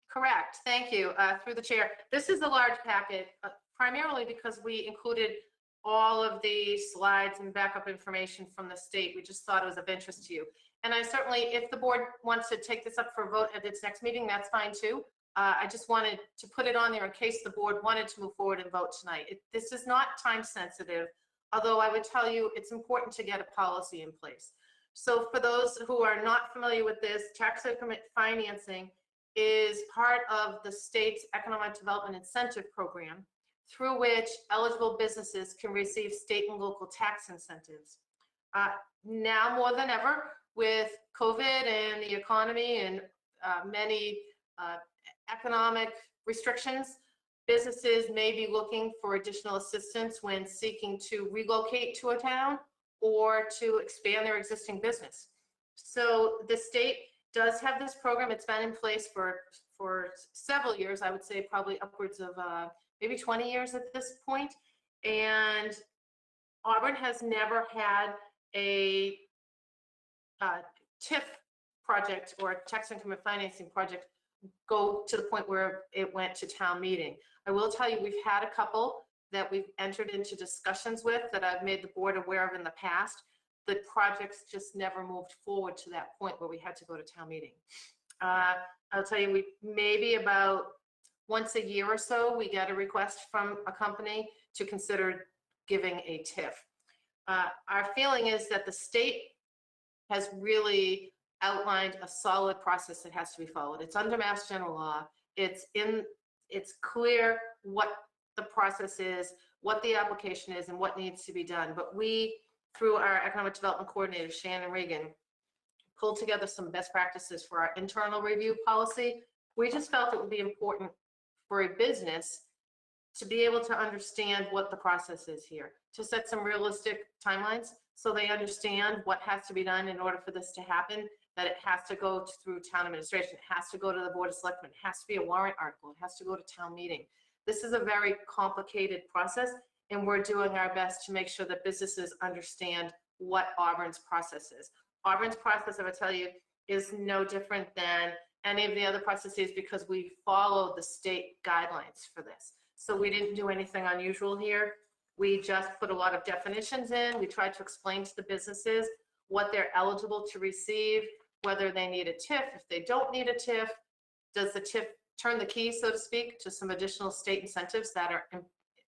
Correct. Thank you. Through the chair. This is a large packet, primarily because we included all of the slides and backup information from the state. We just thought it was of interest to you. And I certainly, if the board wants to take this up for a vote at its next meeting, that's fine too. I just wanted to put it on there in case the board wanted to move forward and vote tonight. This is not time sensitive, although I would tell you it's important to get a policy in place. So for those who are not familiar with this, tax increment financing is part of the state's economic development incentive program, through which eligible businesses can receive state and local tax incentives. Now more than ever, with COVID and the economy and many economic restrictions, businesses may be looking for additional assistance when seeking to relocate to a town or to expand their existing business. So the state does have this program. It's been in place for several years. I would say probably upwards of maybe 20 years at this point. And Auburn has never had a TIF project or tax increment financing project go to the point where it went to town meeting. I will tell you, we've had a couple that we've entered into discussions with that I've made the board aware of in the past. The projects just never moved forward to that point where we had to go to town meeting. I'll tell you, we maybe about once a year or so, we get a request from a company to consider giving a TIF. Our feeling is that the state has really outlined a solid process that has to be followed. It's under Mass General Law. It's clear what the process is, what the application is, and what needs to be done. But we, through our economic development coordinator, Shannon Regan, pulled together some best practices for our internal review policy. We just felt it would be important for a business to be able to understand what the process is here, to set some realistic timelines so they understand what has to be done in order for this to happen, that it has to go through town administration, it has to go to the Board of Selectmen, it has to be a warrant article, it has to go to town meeting. This is a very complicated process, and we're doing our best to make sure that businesses understand what Auburn's process is. Auburn's process, I would tell you, is no different than any of the other processes because we follow the state guidelines for this. So we didn't do anything unusual here. We just put a lot of definitions in. We tried to explain to the businesses what they're eligible to receive, whether they need a TIF. If they don't need a TIF, does the TIF turn the key, so to speak, to some additional state incentives that are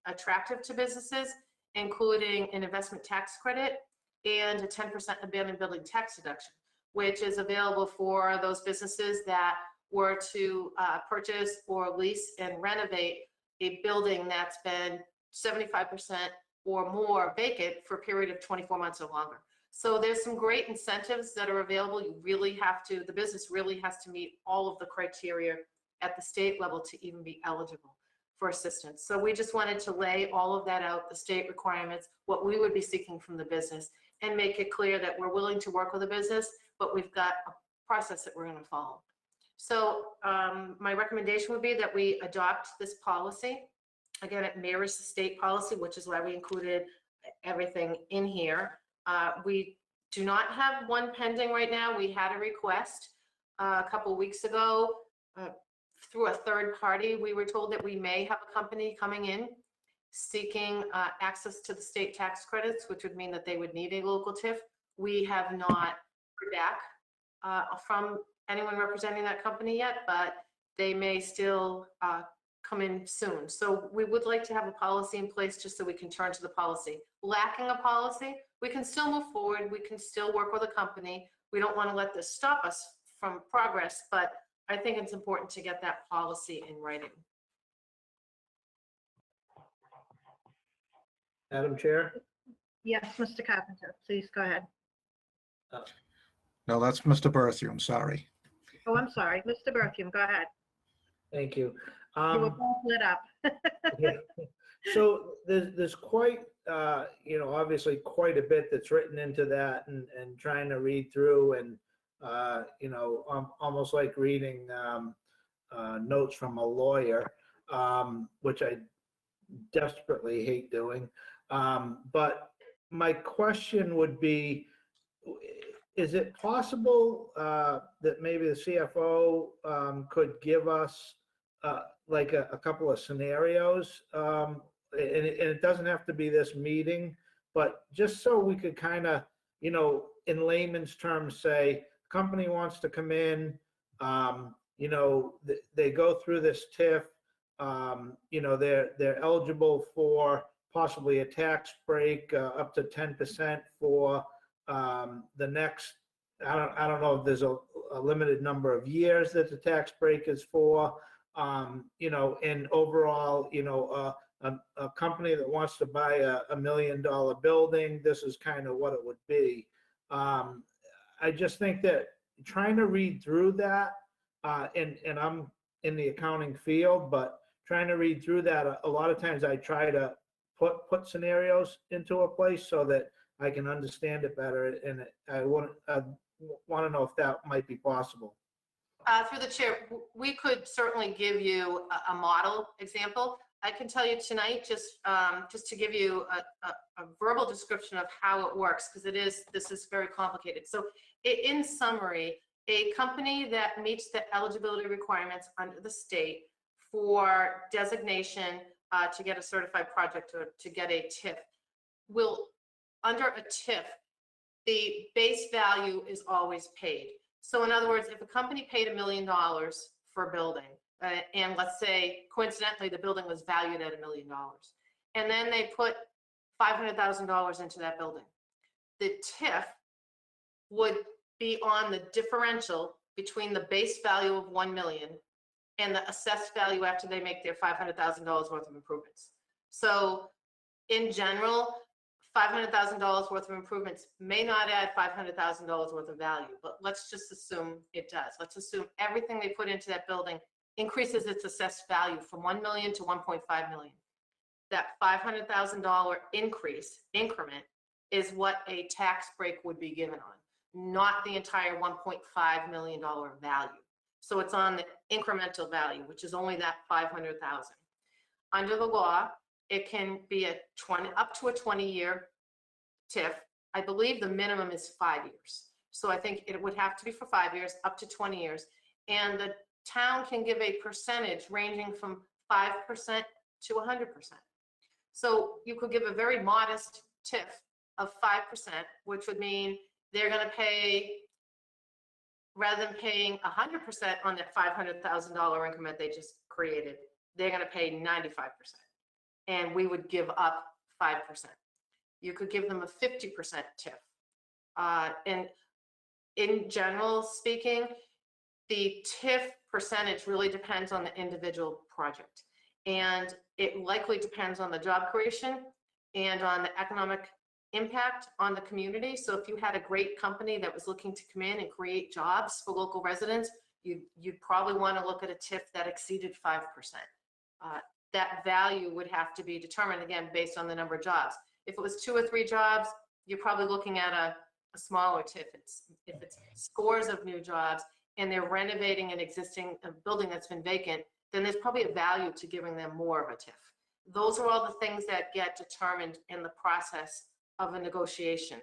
attractive to businesses, including an investment tax credit and a 10% abandoned building tax deduction, which is available for those businesses that were to purchase or lease and renovate a building that's been 75% or more vacant for a period of 24 months or longer. So there's some great incentives that are available. You really have to, the business really has to meet all of the criteria at the state level to even be eligible for assistance. So we just wanted to lay all of that out, the state requirements, what we would be seeking from the business, and make it clear that we're willing to work with the business, but we've got a process that we're going to follow. So my recommendation would be that we adopt this policy. Again, it mirrors the state policy, which is why we included everything in here. We do not have one pending right now. We had a request a couple weeks ago through a third party. We were told that we may have a company coming in seeking access to the state tax credits, which would mean that they would need a local TIF. We have not heard back from anyone representing that company yet, but they may still come in soon. So we would like to have a policy in place just so we can turn to the policy. Lacking a policy, we can still move forward. We can still work with a company. We don't want to let this stop us from progress, but I think it's important to get that policy in writing. Madam Chair? Yes, Mr. Carpenter, please go ahead. No, that's Mr. Berthium, sorry. Oh, I'm sorry, Mr. Berthium, go ahead. Thank you. You were both lit up. Yeah. So there's quite, obviously quite a bit that's written into that, and trying to read through, and, almost like reading notes from a lawyer, which I desperately hate doing. But my question would be, is it possible that maybe the CFO could give us like a couple of scenarios? And it doesn't have to be this meeting, but just so we could kind of, in layman's terms, say, company wants to come in, they go through this TIF, they're eligible for possibly a tax break up to 10% for the next, I don't know if there's a limited number of years that the tax break is for, and overall, a company that wants to buy a $1 million building, this is kind of what it would be. I just think that trying to read through that, and I'm in the accounting field, but trying to read through that, a lot of times I try to put scenarios into a place so that I can understand it better, and I want to know if that might be possible. Through the chair, we could certainly give you a model example. I can tell you tonight, just to give you a verbal description of how it works, because this is very complicated. So in summary, a company that meets the eligibility requirements under the state for designation to get a certified project or to get a TIF will, under a TIF, the base value is always paid. So in other words, if a company paid $1 million for a building, and let's say coincidentally the building was valued at $1 million, and then they put $500,000 into that building, the TIF would be on the differential between the base value of $1 million and the assessed value after they make their $500,000 worth of improvements. So in general, $500,000 worth of improvements may not add $500,000 worth of value, but let's just assume it does. Let's assume everything they put into that building increases its assessed value from 1 million to 1.5 million. That $500,000 increment is what a tax break would be given on, not the entire $1.5 million value. So it's on the incremental value, which is only that $500,000. Under the law, it can be up to a 20-year TIF. I believe the minimum is 5 years. So I think it would have to be for 5 years, up to 20 years. And the town can give a percentage ranging from 5% to 100%. So you could give a very modest TIF of 5%, which would mean they're going to pay, rather than paying 100% on that $500,000 increment they just created, they're going to pay 95%. And we would give up 5%. You could give them a 50% TIF. And in general speaking, the TIF percentage really depends on the individual project. And it likely depends on the job creation and on the economic impact on the community. So if you had a great company that was looking to come in and create jobs for local residents, you'd probably want to look at a TIF that exceeded 5%. That value would have to be determined, again, based on the number of jobs. If it was 2 or 3 jobs, you're probably looking at a smaller TIF. If it's scores of new jobs and they're renovating an existing building that's been vacant, then there's probably a value to giving them more of a TIF. Those are all the things that get determined in the process of a negotiation.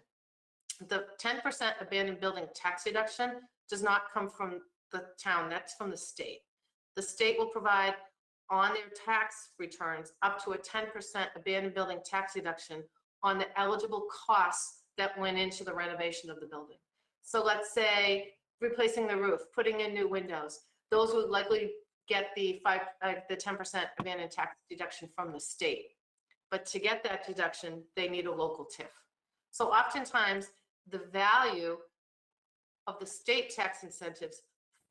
The 10% abandoned building tax deduction does not come from the town, that's from the state. The state will provide on their tax returns up to a 10% abandoned building tax deduction on the eligible costs that went into the renovation of the building. So let's say replacing the roof, putting in new windows, those would likely get the 10% abandoned tax deduction from the state. But to get that deduction, they need a local TIF. So oftentimes the value of the state tax incentives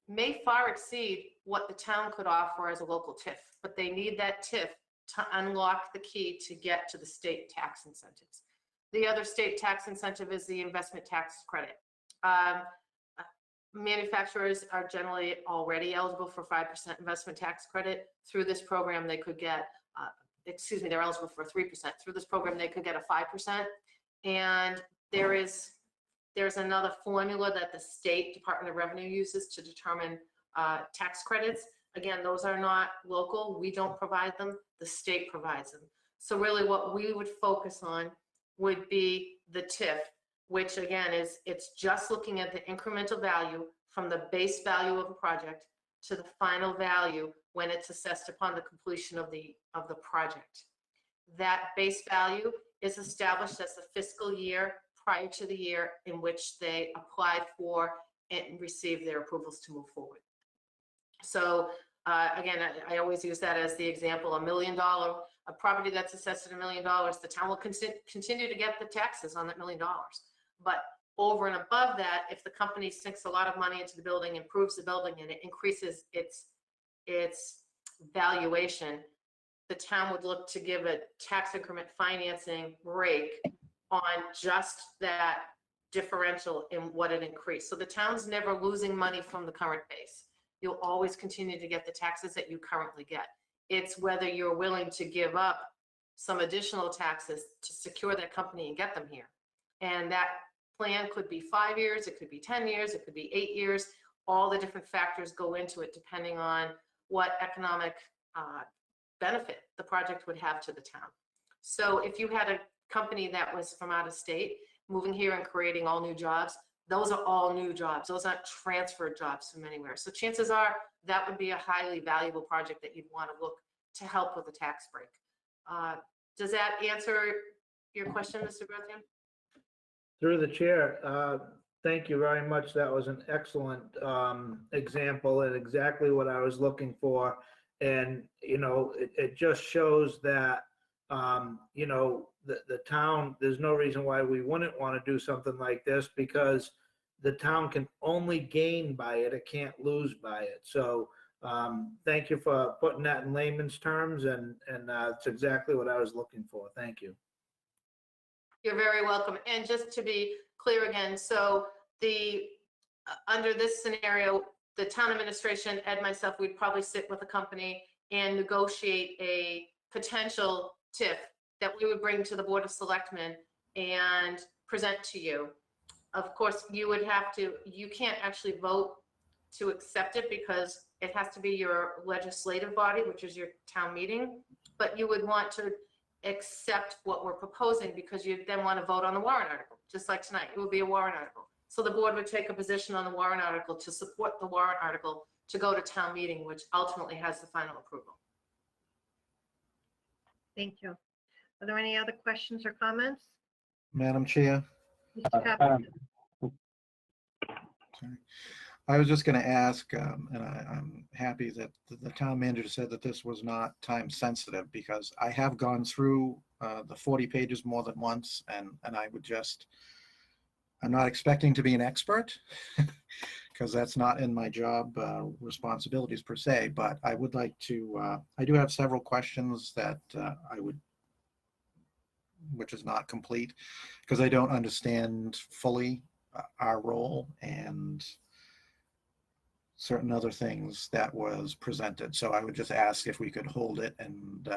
may far exceed what the town could offer as a local TIF, but they need that TIF to unlock the key to get to the state tax incentives. The other state tax incentive is the investment tax credit. Manufacturers are generally already eligible for 5% investment tax credit. Through this program, they could get, they're eligible for 3%. Through this program, they could get a 5%. And there's another formula that the State Department of Revenue uses to determine tax credits. Again, those are not local. We don't provide them. The state provides them. So really what we would focus on would be the TIF, which again it's just looking at the incremental value from the base value of a project to the final value when it's assessed upon the completion of the project. That base value is established as the fiscal year prior to the year in which they applied for and received their approvals to move forward. So again, I always use that as the example. $1 million, a property that's assessed at $1 million, the town will continue to get the taxes on that $1 million. But over and above that, if the company sinks a lot of money into the building, improves the building, and it increases its valuation, the town would look to give a tax increment financing break on just that differential in what it increased. So the town's never losing money from the current base. You'll always continue to get the taxes that you currently get. It's whether you're willing to give up some additional taxes to secure that company and get them here. And that plan could be 5 years, it could be 10 years, it could be 8 years. All the different factors go into it depending on what economic benefit the project would have to the town. So if you had a company that was from out of state, moving here and creating all new jobs, those are all new jobs. Those aren't transferred jobs from anywhere. So chances are that would be a highly valuable project that you'd want to look to help with the tax break. Does that answer your question, Mr. Berthium? Through the chair, thank you very much. That was an excellent example and exactly what I was looking for. And, you know, it just shows that, you know, the town, there's no reason why we wouldn't want to do something like this because the town can only gain by it. It can't lose by it. So thank you for putting that in layman's terms. And it's exactly what I was looking for. Thank you. You're very welcome. And just to be clear again, so under this scenario, the town administration, Ed, myself, we'd probably sit with a company and negotiate a potential TIF that we would bring to the Board of Selectmen and present to you. Of course, you can't actually vote to accept it because it has to be your legislative body, which is your town meeting, but you would want to accept what we're proposing because you then want to vote on the warrant article, just like tonight. It would be a warrant article. So the board would take a position on the warrant article to support the warrant article to go to town meeting, which ultimately has the final approval. Thank you. Are there any other questions or comments? Madam Chair, Mr. Kaplan? sorry. I was just going to ask, and I'm happy that the town manager said that this was not time sensitive because I have gone through the 40 pages more than once, and I would just, I'm not expecting to be an expert because that's not in my job responsibilities per se, but I would like to, I do have several questions that I would which is not complete, because I don't understand fully our role and certain other things that was presented. So I would just ask if we could hold it and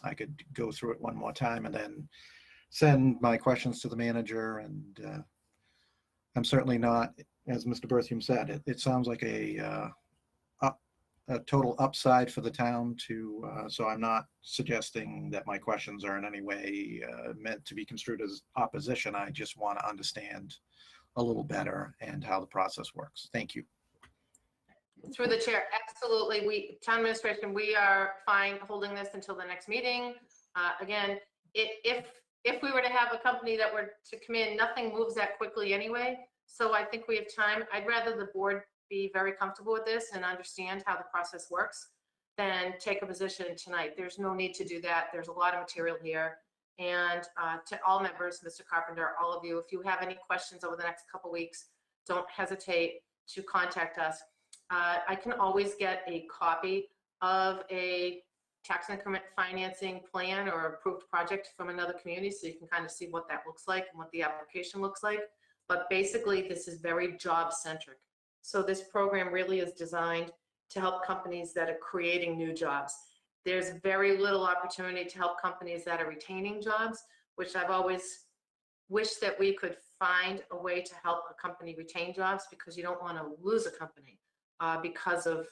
I could go through it one more time and then send my questions to the manager. And I'm certainly not, as Mr. Berthium said, it sounds like a total upside for the town to, so I'm not suggesting that my questions are in any way meant to be construed as opposition. I just want to understand a little better and how the process works. Thank you. Through the chair, absolutely. Town administration, we are fine holding this until the next meeting. Again, if we were to have a company that were to come in, nothing moves that quickly anyway. So I think we have time. I'd rather the board be very comfortable with this and understand how the process works than take a position tonight. There's no need to do that. There's a lot of material here. And to all members, Mr. Carpenter, all of you, if you have any questions over the next couple weeks, don't hesitate to contact us. I can always get a copy of a tax increment financing plan or approved project from another community, so you can kind of see what that looks like and what the application looks like. But basically, this is very job-centric. So this program really is designed to help companies that are creating new jobs. There's very little opportunity to help companies that are retaining jobs, which I've always wished that we could find a way to help a company retain jobs, because you don't want to lose a company because of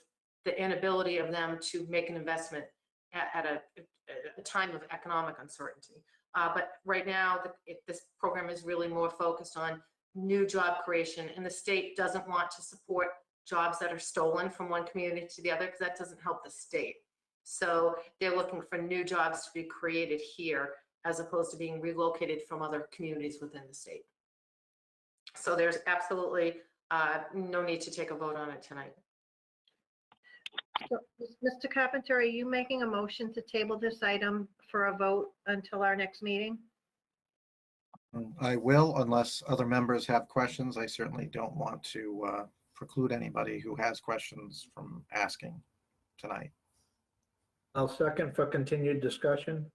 the inability of them to make an investment at a time of economic uncertainty. But right now, this program is really more focused on new job creation, and the state doesn't want to support jobs that are stolen from one community to the other, because that doesn't help the state. So they're looking for new jobs to be created here, as opposed to being relocated from other communities within the state. So there's absolutely no need to take a vote on it tonight. So, Mr. Carpenter, are you making a motion to table this item for a vote until our next meeting? I will, unless other members have questions. I certainly don't want to preclude anybody who has questions from asking tonight. I'll second for continued discussion.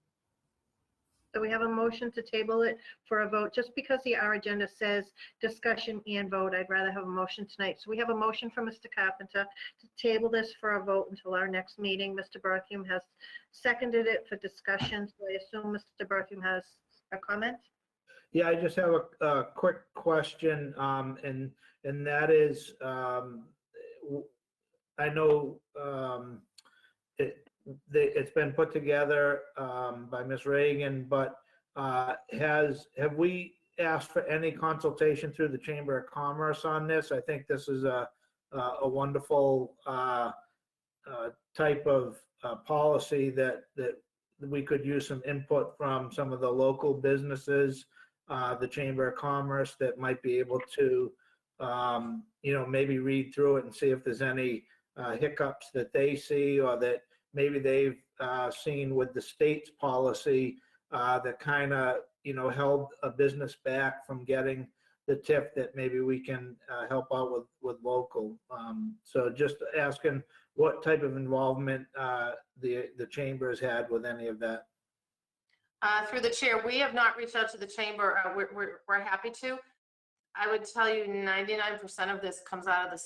So we have a motion to table it for a vote. Just because our agenda says discussion and vote, I'd rather have a motion tonight. So we have a motion from Mr. Carpenter to table this for a vote until our next meeting. Mr. Berthium has seconded it for discussion. So I assume Mr. Berthium has a comment? Yeah, I just have a quick question, and that is, I know it's been put together by Ms. Reagan, but have we asked for any consultation through the Chamber of Commerce on this? I think this is a wonderful type of policy that we could use some input from some of the local businesses, the Chamber of Commerce, that might be able to, maybe read through it and see if there's any hiccups that they see, or that maybe they've seen with the state's policy that kind of, held a business back from getting the TIF, that maybe we can help out with local. So just asking what type of involvement the chamber has had with any of that. Through the chair, we have not reached out to the chamber. We're happy to. I would tell you 99% of this comes out of the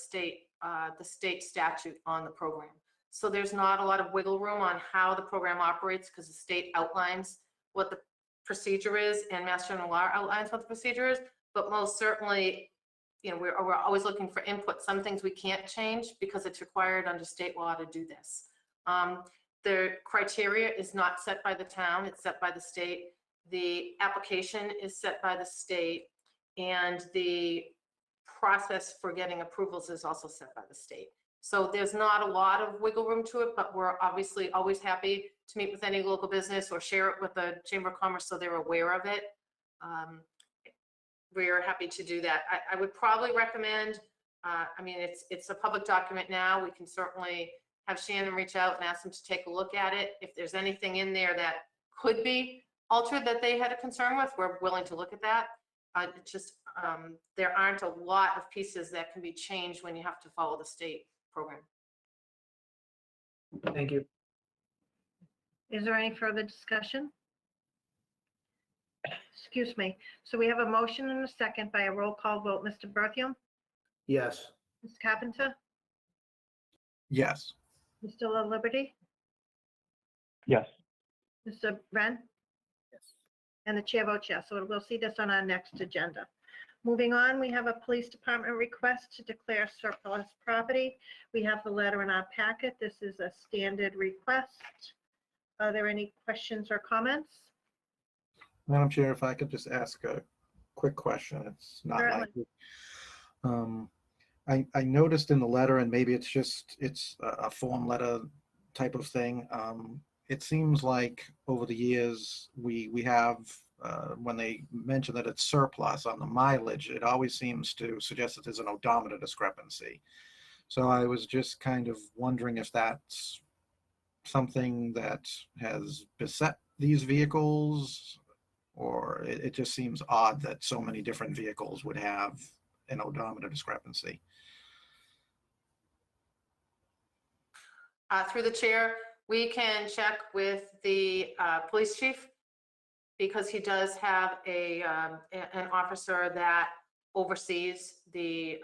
state statute on the program. So there's not a lot of wiggle room on how the program operates, because the state outlines what the procedure is and Mass General Law outlines what the procedure is. But most certainly, we're always looking for input. Some things we can't change because it's required under state law to do this. The criteria is not set by the town, it's set by the state. The application is set by the state, and the process for getting approvals is also set by the state. So there's not a lot of wiggle room to it, but we're obviously always happy to meet with any local business or share it with the Chamber of Commerce so they're aware of it. We're happy to do that. I would probably recommend, it's a public document now. We can certainly have Shannon reach out and ask them to take a look at it. If there's anything in there that could be altered that they had a concern with, we're willing to look at that. It's just, there aren't a lot of pieces that can be changed when you have to follow the state program. Thank you. Is there any further discussion? excuse me. So we have a motion and a second by a roll call vote. Mr. Berthium, Yes. Ms. Carpenter, Yes. Mr. La Liberty, Yes. Mr. Ren, Yes. and the chair votes yes. So we'll see this on our next agenda. Moving on, we have a police department request to declare surplus property. We have the letter in our packet. This is a standard request. Are there any questions or comments? Madam Chair, if I could just ask a quick question, it's not Certainly. likely. I noticed in the letter, and maybe it's a form letter type of thing. It seems like over the years, we have, when they mention that it's surplus on the mileage, it always seems to suggest that there's an odometer discrepancy. So I was just kind of wondering if that's something that has beset these vehicles, or it just seems odd that so many different vehicles would have an odometer discrepancy. Through the chair, we can check with the police chief because he does have an officer that oversees the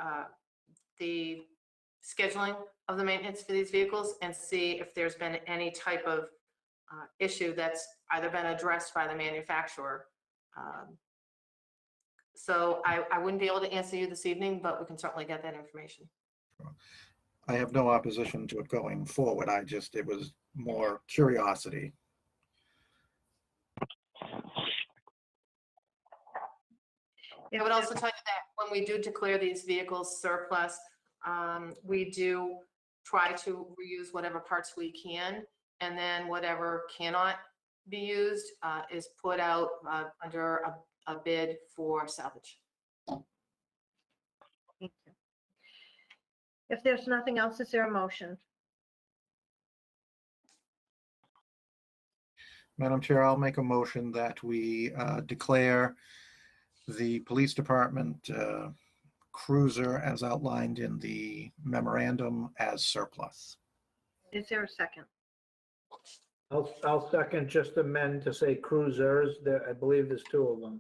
scheduling of the maintenance for these vehicles and see if there's been any type of issue that's either been addressed by the manufacturer. So I wouldn't be able to answer you this evening, but we can certainly get that information. I have no opposition to it going forward. It was more curiosity. I would also tell you that when we do declare these vehicles surplus, we do try to reuse whatever parts we can, and then whatever cannot be used is put out under a bid for salvage. Thank you. If there's nothing else, is there a motion? Madam Chair, I'll make a motion that we declare the police department cruiser as outlined in the memorandum as surplus. Is there a second? I'll second, just amend to say cruisers. There, I believe there's two of them.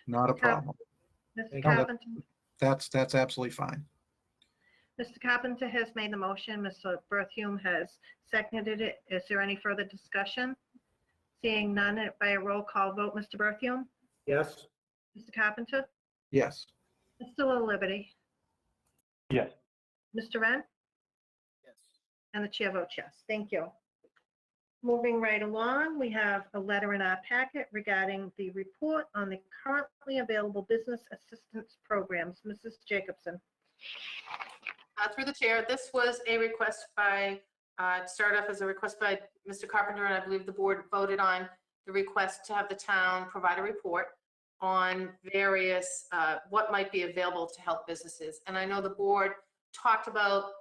Not a problem. Mr. Thank you. Carpenter, That's absolutely fine. Mr. Carpenter has made the motion. Mr. Berthium has seconded it. Is there any further discussion? Seeing none, by a roll call vote, Mr. Berthium, Yes. Mr. Carpenter, Yes. Mr. La Liberty, Yes. Mr. Ren, Yes. and the chair votes yes. Thank you. Moving right along, we have a letter in our packet regarding the report on the currently available business assistance programs. Mrs. Jacobson. Through the chair, this was a request by, started off as a request by Mr. Carpenter, and I believe the board voted on the request to have the town provide a report on various, what might be available to help businesses. And I know the board talked about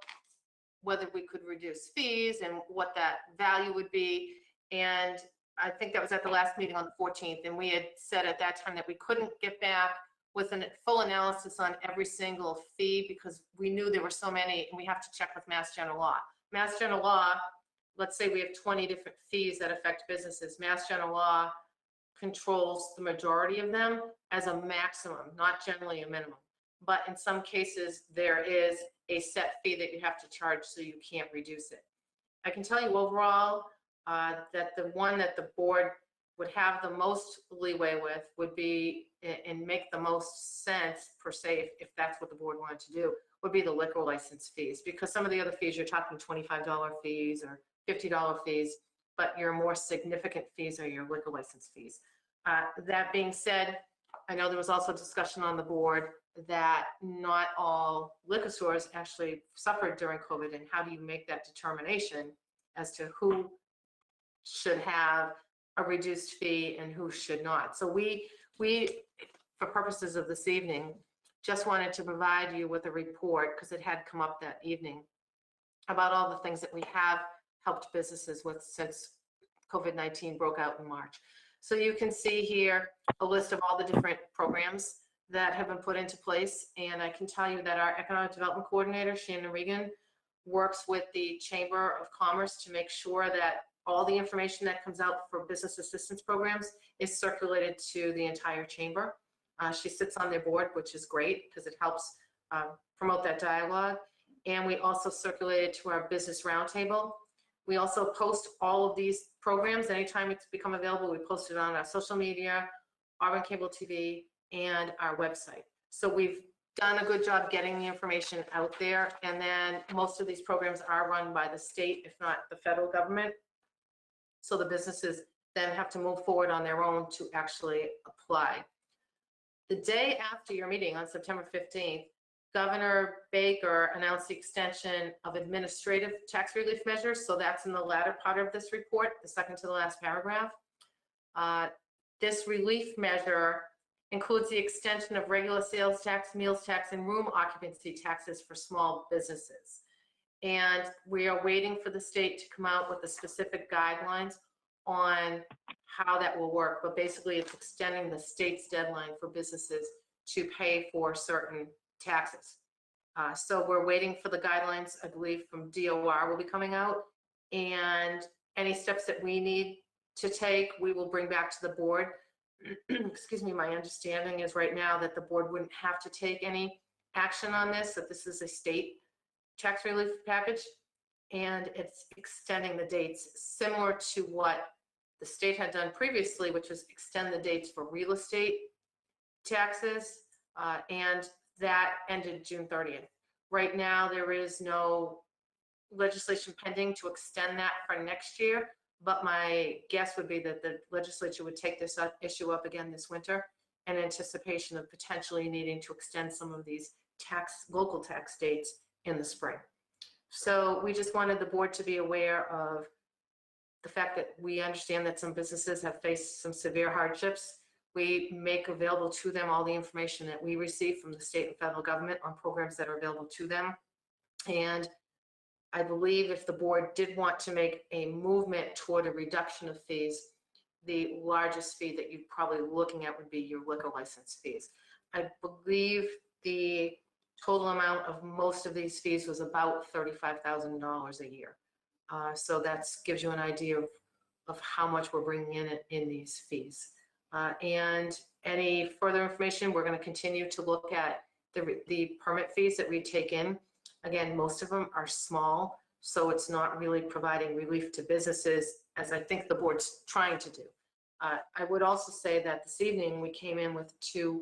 whether we could reduce fees and what that value would be. And I think that was at the last meeting on the 14th. And we had said at that time that we couldn't get back with a full analysis on every single fee because we knew there were so many, and we have to check with Mass General Law. Mass General Law, let's say we have 20 different fees that affect businesses. Mass General Law controls the majority of them as a maximum, not generally a minimum. But in some cases, there is a set fee that you have to charge, so you can't reduce it. I can tell you overall that the one that the board would have the most leeway with would be, and make the most sense per se, if that's what the board wanted to do, would be the liquor license fees. Because some of the other fees, you're talking $25 fees or $50 fees, but your more significant fees are your liquor license fees. That being said, I know there was also discussion on the board that not all liquor stores actually suffered during COVID, and how do you make that determination as to who should have a reduced fee and who should not. So we, for purposes of this evening, just wanted to provide you with a report, because it had come up that evening, about all the things that we have helped businesses with since COVID-19 broke out in March. So you can see here a list of all the different programs that have been put into place. And I can tell you that our Economic Development Coordinator, Shannon Regan, works with the Chamber of Commerce to make sure that all the information that comes out for business assistance programs is circulated to the entire chamber. She sits on their board, which is great because it helps promote that dialogue. And we also circulate it to our business roundtable. We also post all of these programs. Anytime it's become available, we post it on our social media, Auburn Cable TV, and our website. So we've done a good job getting the information out there. And then most of these programs are run by the state, if not the federal government. So the businesses then have to move forward on their own to actually apply. The day after your meeting on September 15th, Governor Baker announced the extension of administrative tax relief measures. So that's in the latter part of this report, the second to the last paragraph. This relief measure includes the extension of regular sales tax, meals tax, and room occupancy taxes for small businesses. And we are waiting for the state to come out with the specific guidelines on how that will work. But basically, it's extending the state's deadline for businesses to pay for certain taxes. So we're waiting for the guidelines, I believe, from DOR will be coming out. And any steps that we need to take, we will bring back to the board. Excuse me, my understanding is right now that the board wouldn't have to take any action on this, that this is a state tax relief package, and it's extending the dates similar to what the state had done previously, which was extend the dates for real estate taxes, and that ended June 30th. Right now, there is no legislation pending to extend that for next year, but my guess would be that the legislature would take this issue up again this winter in anticipation of potentially needing to extend some of these local tax dates in the spring. So we just wanted the board to be aware of the fact that we understand that some businesses have faced some severe hardships. We make available to them all the information that we receive from the state and federal government on programs that are available to them. And I believe if the board did want to make a movement toward a reduction of fees, the largest fee that you're probably looking at would be your liquor license fees. I believe the total amount of most of these fees was about $35,000 a year. So that gives you an idea of how much we're bringing in these fees. And any further information, we're going to continue to look at the permit fees that we take in. Again, most of them are small, so it's not really providing relief to businesses, as I think the board's trying to do. I would also say that this evening we came in with 2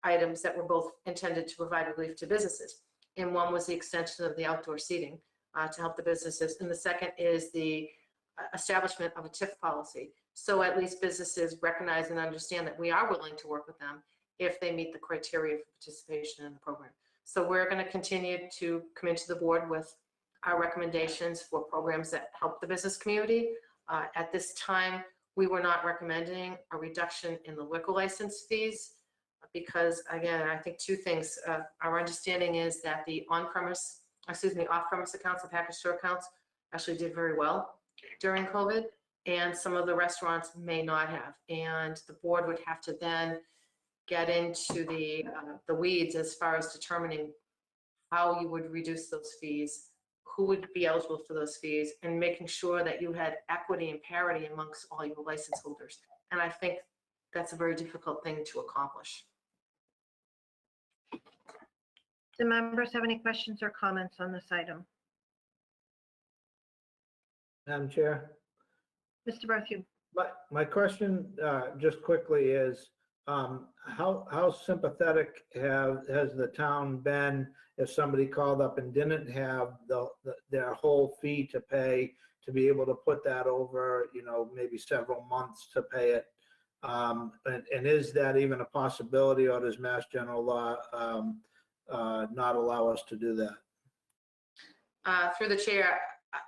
items that were both intended to provide relief to businesses. And one was the extension of the outdoor seating to help the businesses. And the second is the establishment of a TIF policy. So at least businesses recognize and understand that we are willing to work with them if they meet the criteria for participation in the program. So we're going to continue to come into the board with our recommendations for programs that help the business community. At this time, we were not recommending a reduction in the liquor license fees because, again, I think 2 things. Our understanding is that the off-premise accounts, the package store accounts, actually did very well during COVID, and some of the restaurants may not have. And the board would have to then get into the weeds as far as determining how you would reduce those fees, who would be eligible for those fees, and making sure that you had equity and parity amongst all your license holders. And I think that's a very difficult thing to accomplish. Do members have any questions or comments on this item? Madam Chair, Mr. Berthew? my question just quickly is, how sympathetic has the town been if somebody called up and didn't have their whole fee to pay, to be able to put that over, maybe several months to pay it? And is that even a possibility, or does Mass General Law not allow us to do that? Through the chair,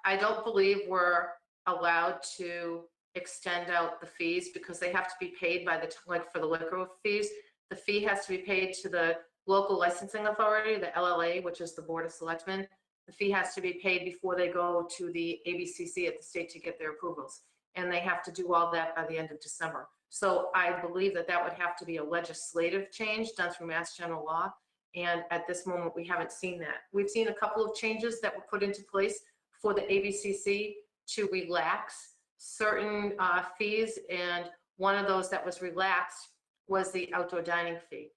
I don't believe we're allowed to extend out the fees because they have to be paid by like for the liquor fees, the fee has to be paid to the local licensing authority, the LLA, which is the Board of Selectmen. The fee has to be paid before they go to the ABCC at the state to get their approvals. And they have to do all that by the end of December. So I believe that would have to be a legislative change done through Mass General Law. And at this moment, we haven't seen that. We've seen a couple of changes that were put into place for the ABCC to relax certain fees, and one of those that was relaxed was the outdoor dining fee.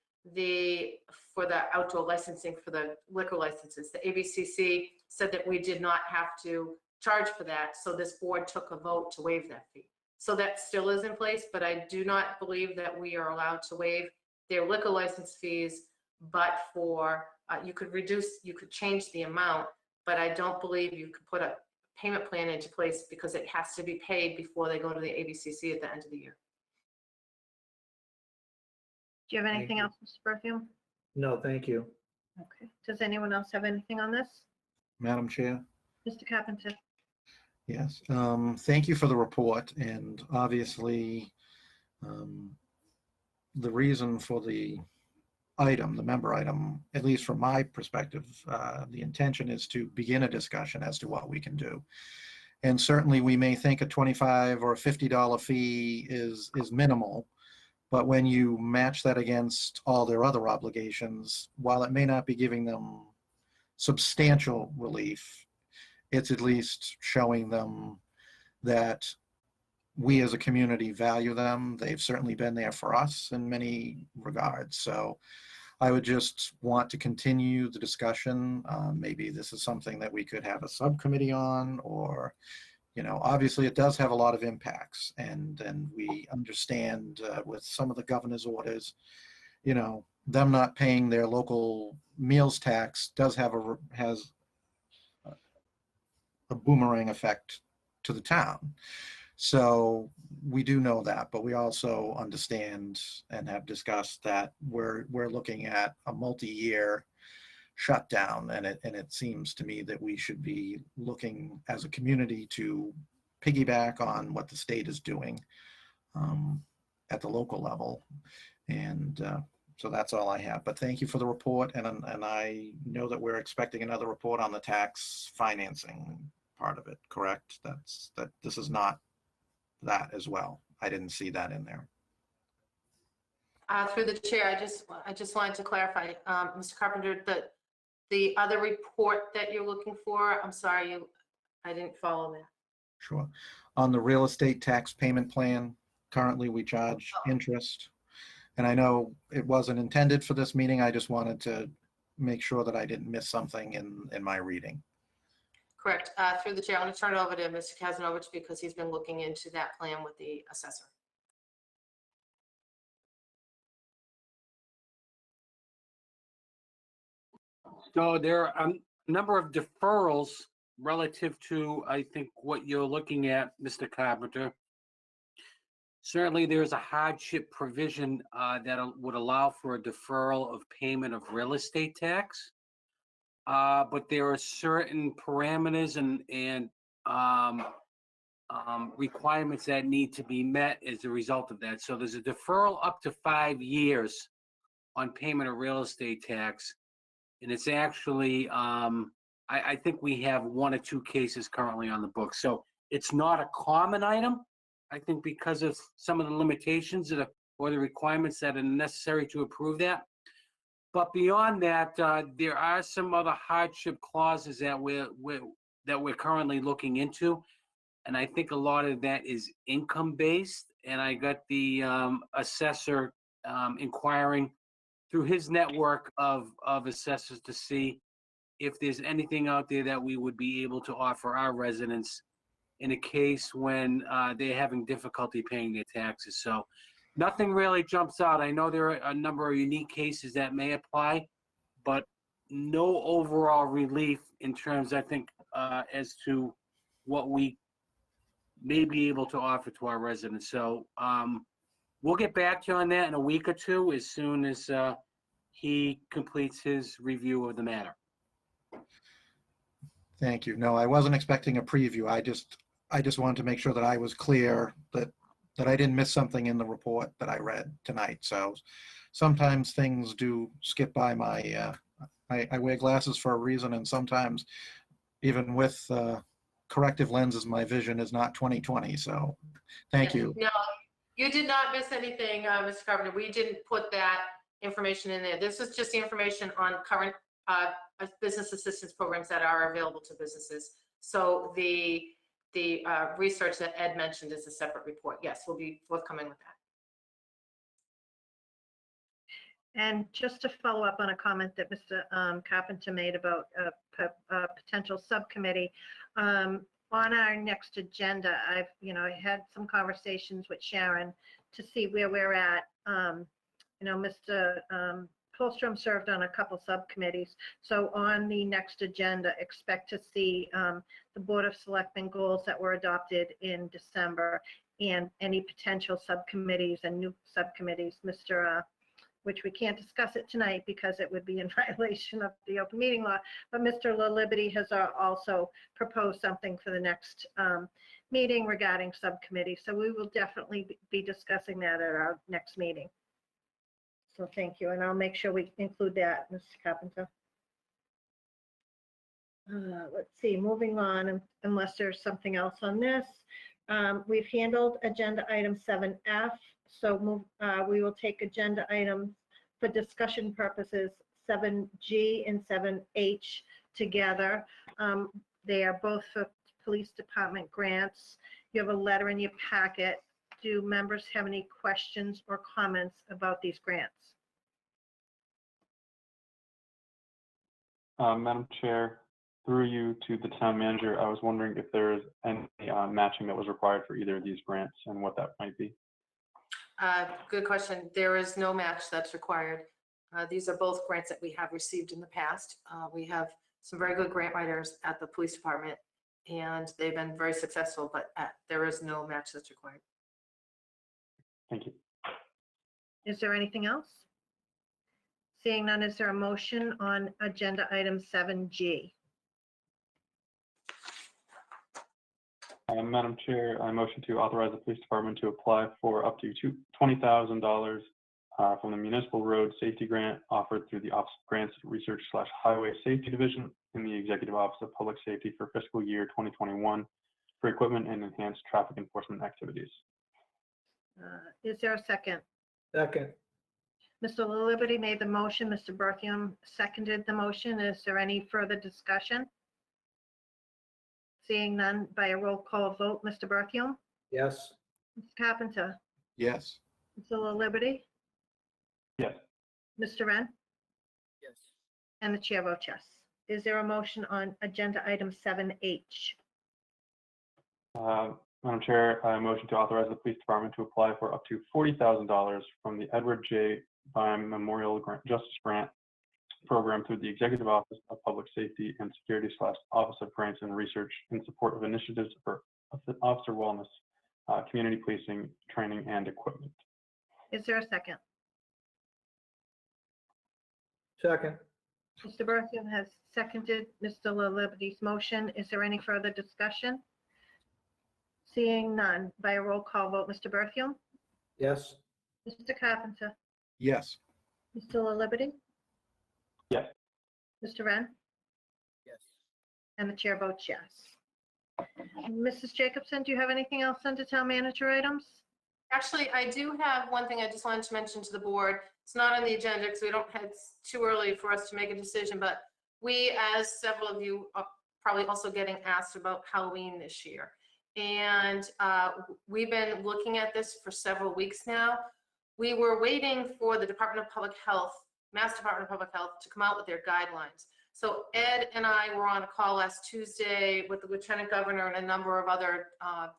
For the outdoor licensing for the liquor licenses, the ABCC said that we did not have to charge for that, so this board took a vote to waive that fee. So that still is in place, but I do not believe that we are allowed to waive their liquor license fees, but for, you could change the amount, but I don't believe you could put a payment plan into place because it has to be paid before they go to the ABCC at the end of the year. Do you have Thank anything you. else, Mr. Perfume? No, thank you. Okay. Does anyone else have anything on this? Madam Chair? Mr. Carpenter? Yes, thank you for the report, and obviously, the reason for the item, the member item, at least from my perspective, the intention is to begin a discussion as to what we can do. And certainly we may think a $25 or a $50 fee is minimal, but when you match that against all their other obligations, while it may not be giving them substantial relief, it's at least showing them that we as a community value them. They've certainly been there for us in many regards. So I would just want to continue the discussion. Maybe this is something that we could have a subcommittee on, or, obviously it does have a lot of impacts. And we understand with some of the governor's orders, them not paying their local meals tax has a boomerang effect to the town. So we do know that, but we also understand and have discussed that we're looking at a multi-year shutdown, and it seems to me that we should be looking as a community to piggyback on what the state is doing at the local level. And so that's all I have. But thank you for the report, and I know that we're expecting another report on the tax financing part of it, correct? That this is not that as well. I didn't see that in there. Through the chair, I just wanted to clarify, Mr. Carpenter, that the other report that you're looking for, I'm sorry, I didn't follow that. Sure. On the real estate tax payment plan, currently we charge interest. And I know it wasn't intended for this meeting. I just wanted to make sure that I didn't miss something in my reading. Correct. Through the chair, I'm going to turn it over to Mr. Kazanovich because he's been looking into that plan with the assessor. So there are a number of deferrals relative to, I think, what you're looking at, Mr. Carpenter. Certainly, there's a hardship provision that would allow for a deferral of payment of real estate tax. But there are certain parameters and requirements that need to be met as a result of that. So there's a deferral up to 5 years on payment of real estate tax. And it's actually, I think we have 1 or 2 cases currently on the book. So it's not a common item, I think, because of some of the limitations or the requirements that are necessary to approve that. But beyond that, there are some other hardship clauses that we're currently looking into. And I think a lot of that is income-based. And I got the assessor inquiring through his network of assessors to see if there's anything out there that we would be able to offer our residents in a case when they're having difficulty paying their taxes. So nothing really jumps out. I know there are a number of unique cases that may apply, but no overall relief in terms, I think, as to what we may be able to offer to our residents. So we'll get back to you on that in a week or two as soon as he completes his review of the matter. Thank you. No, I wasn't expecting a preview. I just wanted to make sure that I was clear that I didn't miss something in the report that I read tonight. So sometimes things do skip by my, I wear glasses for a reason, and sometimes even with corrective lenses, my vision is not 20/20. So thank you. No, you did not miss anything, Mr. Carpenter. We didn't put that information in there. This is just the information on current business assistance programs that are available to businesses. So the the research that Ed mentioned is a separate report. Yes, we'll be forthcoming with that. And just to follow up on a comment that Mr. Carpenter made about a potential subcommittee, on our next agenda, I had some conversations with Sharon to see where we're at. Mr. Holstrom served on a couple subcommittees. So on the next agenda, expect to see the Board of Selectmen goals that were adopted in December and any potential subcommittees and new subcommittees. Which we can't discuss it tonight because it would be in violation of the open meeting law. But Mr. La Liberty has also proposed something for the next meeting regarding subcommittee. So we will definitely be discussing that at our next meeting. So thank you. And I'll make sure we include that, Mr. Carpenter. Let's see, moving on, unless there's something else on this. We've handled agenda item 7F. So we will take agenda items for discussion purposes 7G and 7H together. They are both for police department grants. You have a letter in your packet. Do members have any questions or comments about these grants? Madam Chair, through you to the town manager, I was wondering if there is any matching that was required for either of these grants and what that might be. Good question. There is no match that's required. These are both grants that we have received in the past. We have some very good grant writers at the police department, and they've been very successful, but there is no match that's required. Thank you. Is there anything else? Seeing none, is there a motion on agenda item 7G? Madam Chair, I motion to authorize the police department to apply for up to $20,000 from the Municipal Road Safety Grant offered through the Office of Grants Research / Highway Safety Division in the Executive Office of Public Safety for fiscal year 2021 for equipment and enhanced traffic enforcement activities. Is there a second? Second. Mr. La Liberty made the motion. Mr. Berthium seconded the motion. Is there any further discussion? Seeing none, by a roll call vote, Mr. Berthium? Yes. Mr. Carpenter? Yes. Mr. La Liberty? Yes. Mr. Wren? Yes. And the chair votes yes. Is there a motion on agenda item 7H? Madam Chair, I motion to authorize the police department to apply for up to $40,000 from the Edward J. Bime Memorial Justice Grant Program through the Executive Office of Public Safety and Security / Office of Grants and Research in support of initiatives for officer wellness, community policing, training, and equipment. Is there a second? Second. Mr. Berthium has seconded Mr. La Liberty's motion. Is there any further discussion? Seeing none, by a roll call vote, Mr. Berthium? Yes. Mr. Carpenter? Yes. Mr. La Liberty? Yes. Mr. Wren? Yes. And the chair votes yes. Mrs. Jacobson, do you have anything else under town manager items? Actually, I do have one thing I just wanted to mention to the board. It's not on the agenda because it's too early for us to make a decision, but we, as several of you are probably also getting asked about Halloween this year. And we've been looking at this for several weeks now. We were waiting for the Department of Public Health, Mass Department of Public Health, to come out with their guidelines. So Ed and I were on a call last Tuesday with the Lieutenant Governor and a number of other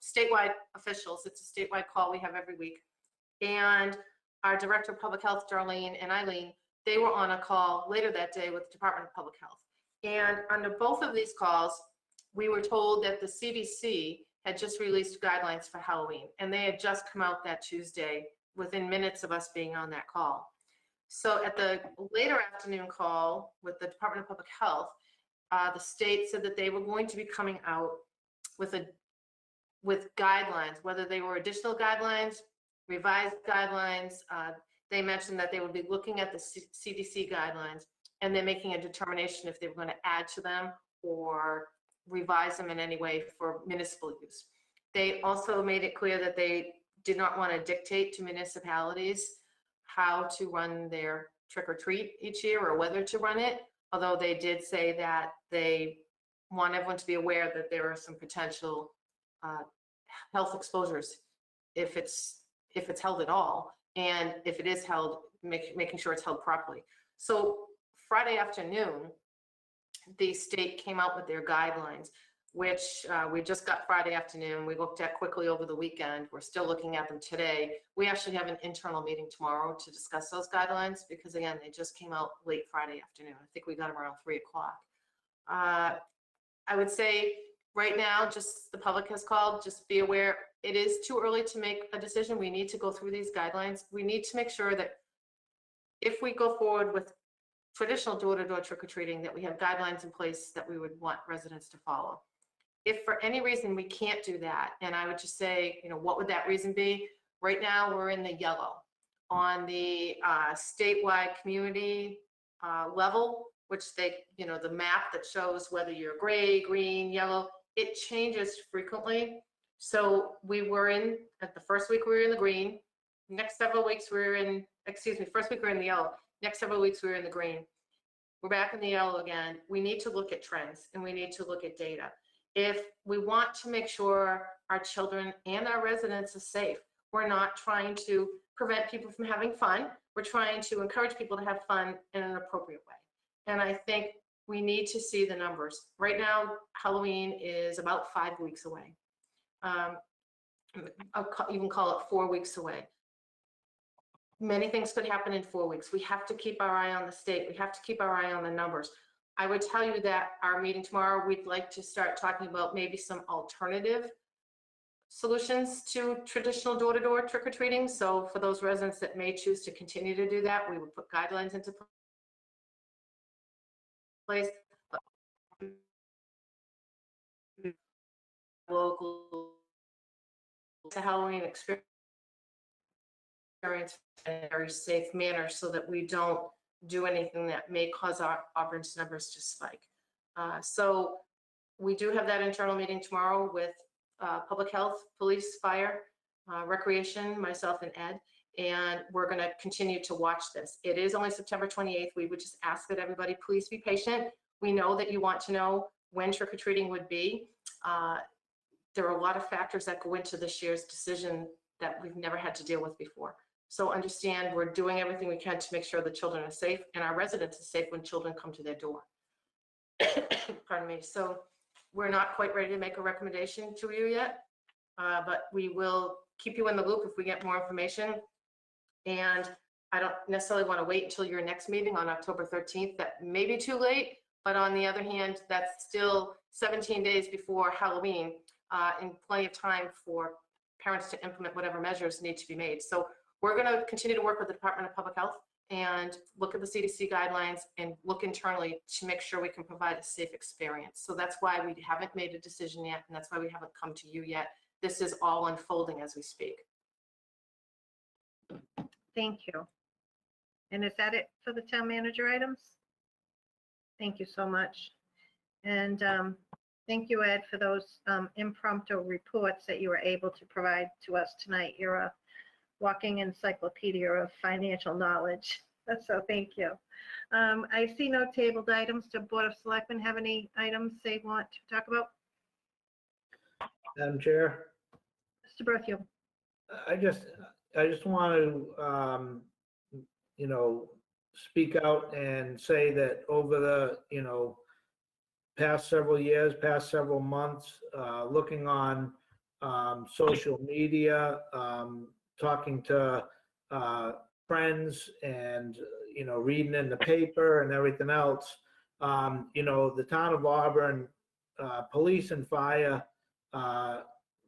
statewide officials. It's a statewide call we have every week. And our Director of Public Health, Darlene and Eileen, they were on a call later that day with the Department of Public Health. And under both of these calls, we were told that the CDC had just released guidelines for Halloween, and they had just come out that Tuesday within minutes of us being on that call. So at the later afternoon call with the Department of Public Health, the state said that they were going to be coming out with guidelines, whether they were additional guidelines, revised guidelines. They mentioned that they would be looking at the CDC guidelines and then making a determination if they were going to add to them or revise them in any way for municipal use. They also made it clear that they did not want to dictate to municipalities how to run their trick or treat each year or whether to run it, although they did say that they want everyone to be aware that there are some potential health exposures, if it's held at all, and if it is held, making sure it's held properly. So Friday afternoon, the state came out with their guidelines, which we just got Friday afternoon. We looked at quickly over the weekend. We're still looking at them today. We actually have an internal meeting tomorrow to discuss those guidelines because, again, they just came out late Friday afternoon. I think we got them around 3 o'clock. I would say right now, just the public has called, just be aware, it is too early to make a decision. We need to go through these guidelines. We need to make sure that if we go forward with traditional door-to-door trick-or-treating, that we have guidelines in place that we would want residents to follow. If for any reason we can't do that, and I would just say, what would that reason be? Right now, we're in the yellow. On the statewide community level, which they, the map that shows whether you're gray, green, yellow, it changes frequently. So we were at the first week, we were in the green. Next several weeks, first week we were in the yellow. Next several weeks, we were in the green. We're back in the yellow again. We need to look at trends and we need to look at data. If we want to make sure our children and our residents are safe, we're not trying to prevent people from having fun. We're trying to encourage people to have fun in an appropriate way. And I think we need to see the numbers. Right now, Halloween is about 5 weeks away. I'll even call it 4 weeks away. Many things could happen in 4 weeks. We have to keep our eye on the state. We have to keep our eye on the numbers. I would tell you that our meeting tomorrow, we'd like to start talking about maybe some alternative solutions to traditional door-to-door trick-or-treating. So for those residents that may choose to continue to do that, we would put guidelines into place. Local Halloween experience in a very safe manner so that we don't do anything that may cause our Auburn's numbers to spike. So we do have that internal meeting tomorrow with public health, police, fire, recreation, myself and Ed, and we're going to continue to watch this. It is only September 28th. We would just ask that everybody please be patient. We know that you want to know when trick-or-treating would be. There are a lot of factors that go into this year's decision that we've never had to deal with before. So understand we're doing everything we can to make sure the children are safe and our residents are safe when children come to their door. Pardon me. So we're not quite ready to make a recommendation to you yet, but we will keep you in the loop if we get more information. And I don't necessarily want to wait until your next meeting on October 13th. That may be too late, but on the other hand, that's still 17 days before Halloween and plenty of time for parents to implement whatever measures need to be made. So we're going to continue to work with the Department of Public Health and look at the CDC guidelines and look internally to make sure we can provide a safe experience. So that's why we haven't made a decision yet, and that's why we haven't come to you yet. This is all unfolding as we speak. Thank you. And is that it for the town manager items? Thank you so much. And thank you, Ed, for those impromptu reports that you were able to provide to us tonight. You're a walking encyclopedia of financial knowledge. So thank you. I see no tabled items. Do Board of Selectmen have any items they want to talk about? Madam Chair, Mr. Berthew. I just want to, speak out and say that over the, past several years, past several months, looking on social media, talking to friends and, reading in the paper and everything else, the town of Auburn, police and fire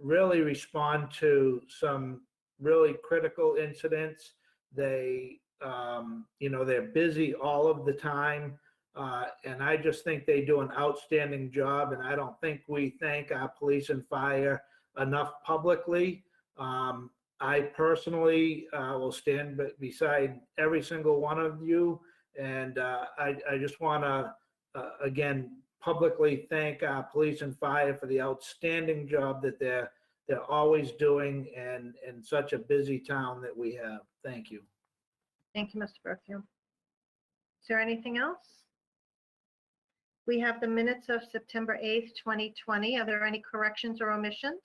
really respond to some really critical incidents. They, they're busy all of the time. And I just think they do an outstanding job. And I don't think we thank our police and fire enough publicly. I personally will stand beside every single one of you. And I just want to, again, publicly thank our police and fire for the outstanding job that they're always doing in such a busy town that we have. Thank you. Thank you, Mr. Berthew. Is there anything else? We have the minutes of September 8th, 2020. Are there any corrections or omissions?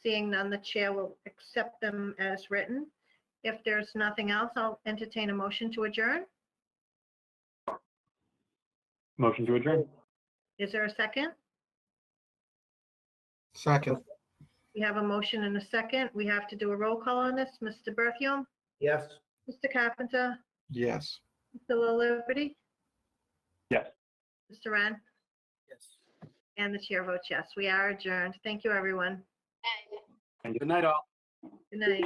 Seeing none, the chair will accept them as written. If there's nothing else, I'll entertain a motion to adjourn. Motion to adjourn. Is there a second? Second, We have a motion and a second. We have to do a roll call on this. Mr. Berthium, Yes. Mr. Carpenter, yes. Mr. La Liberty, Yes. Mr. Ren, Yes. and the chair votes yes. We are adjourned. Thank you, everyone. Good night, all. Good night.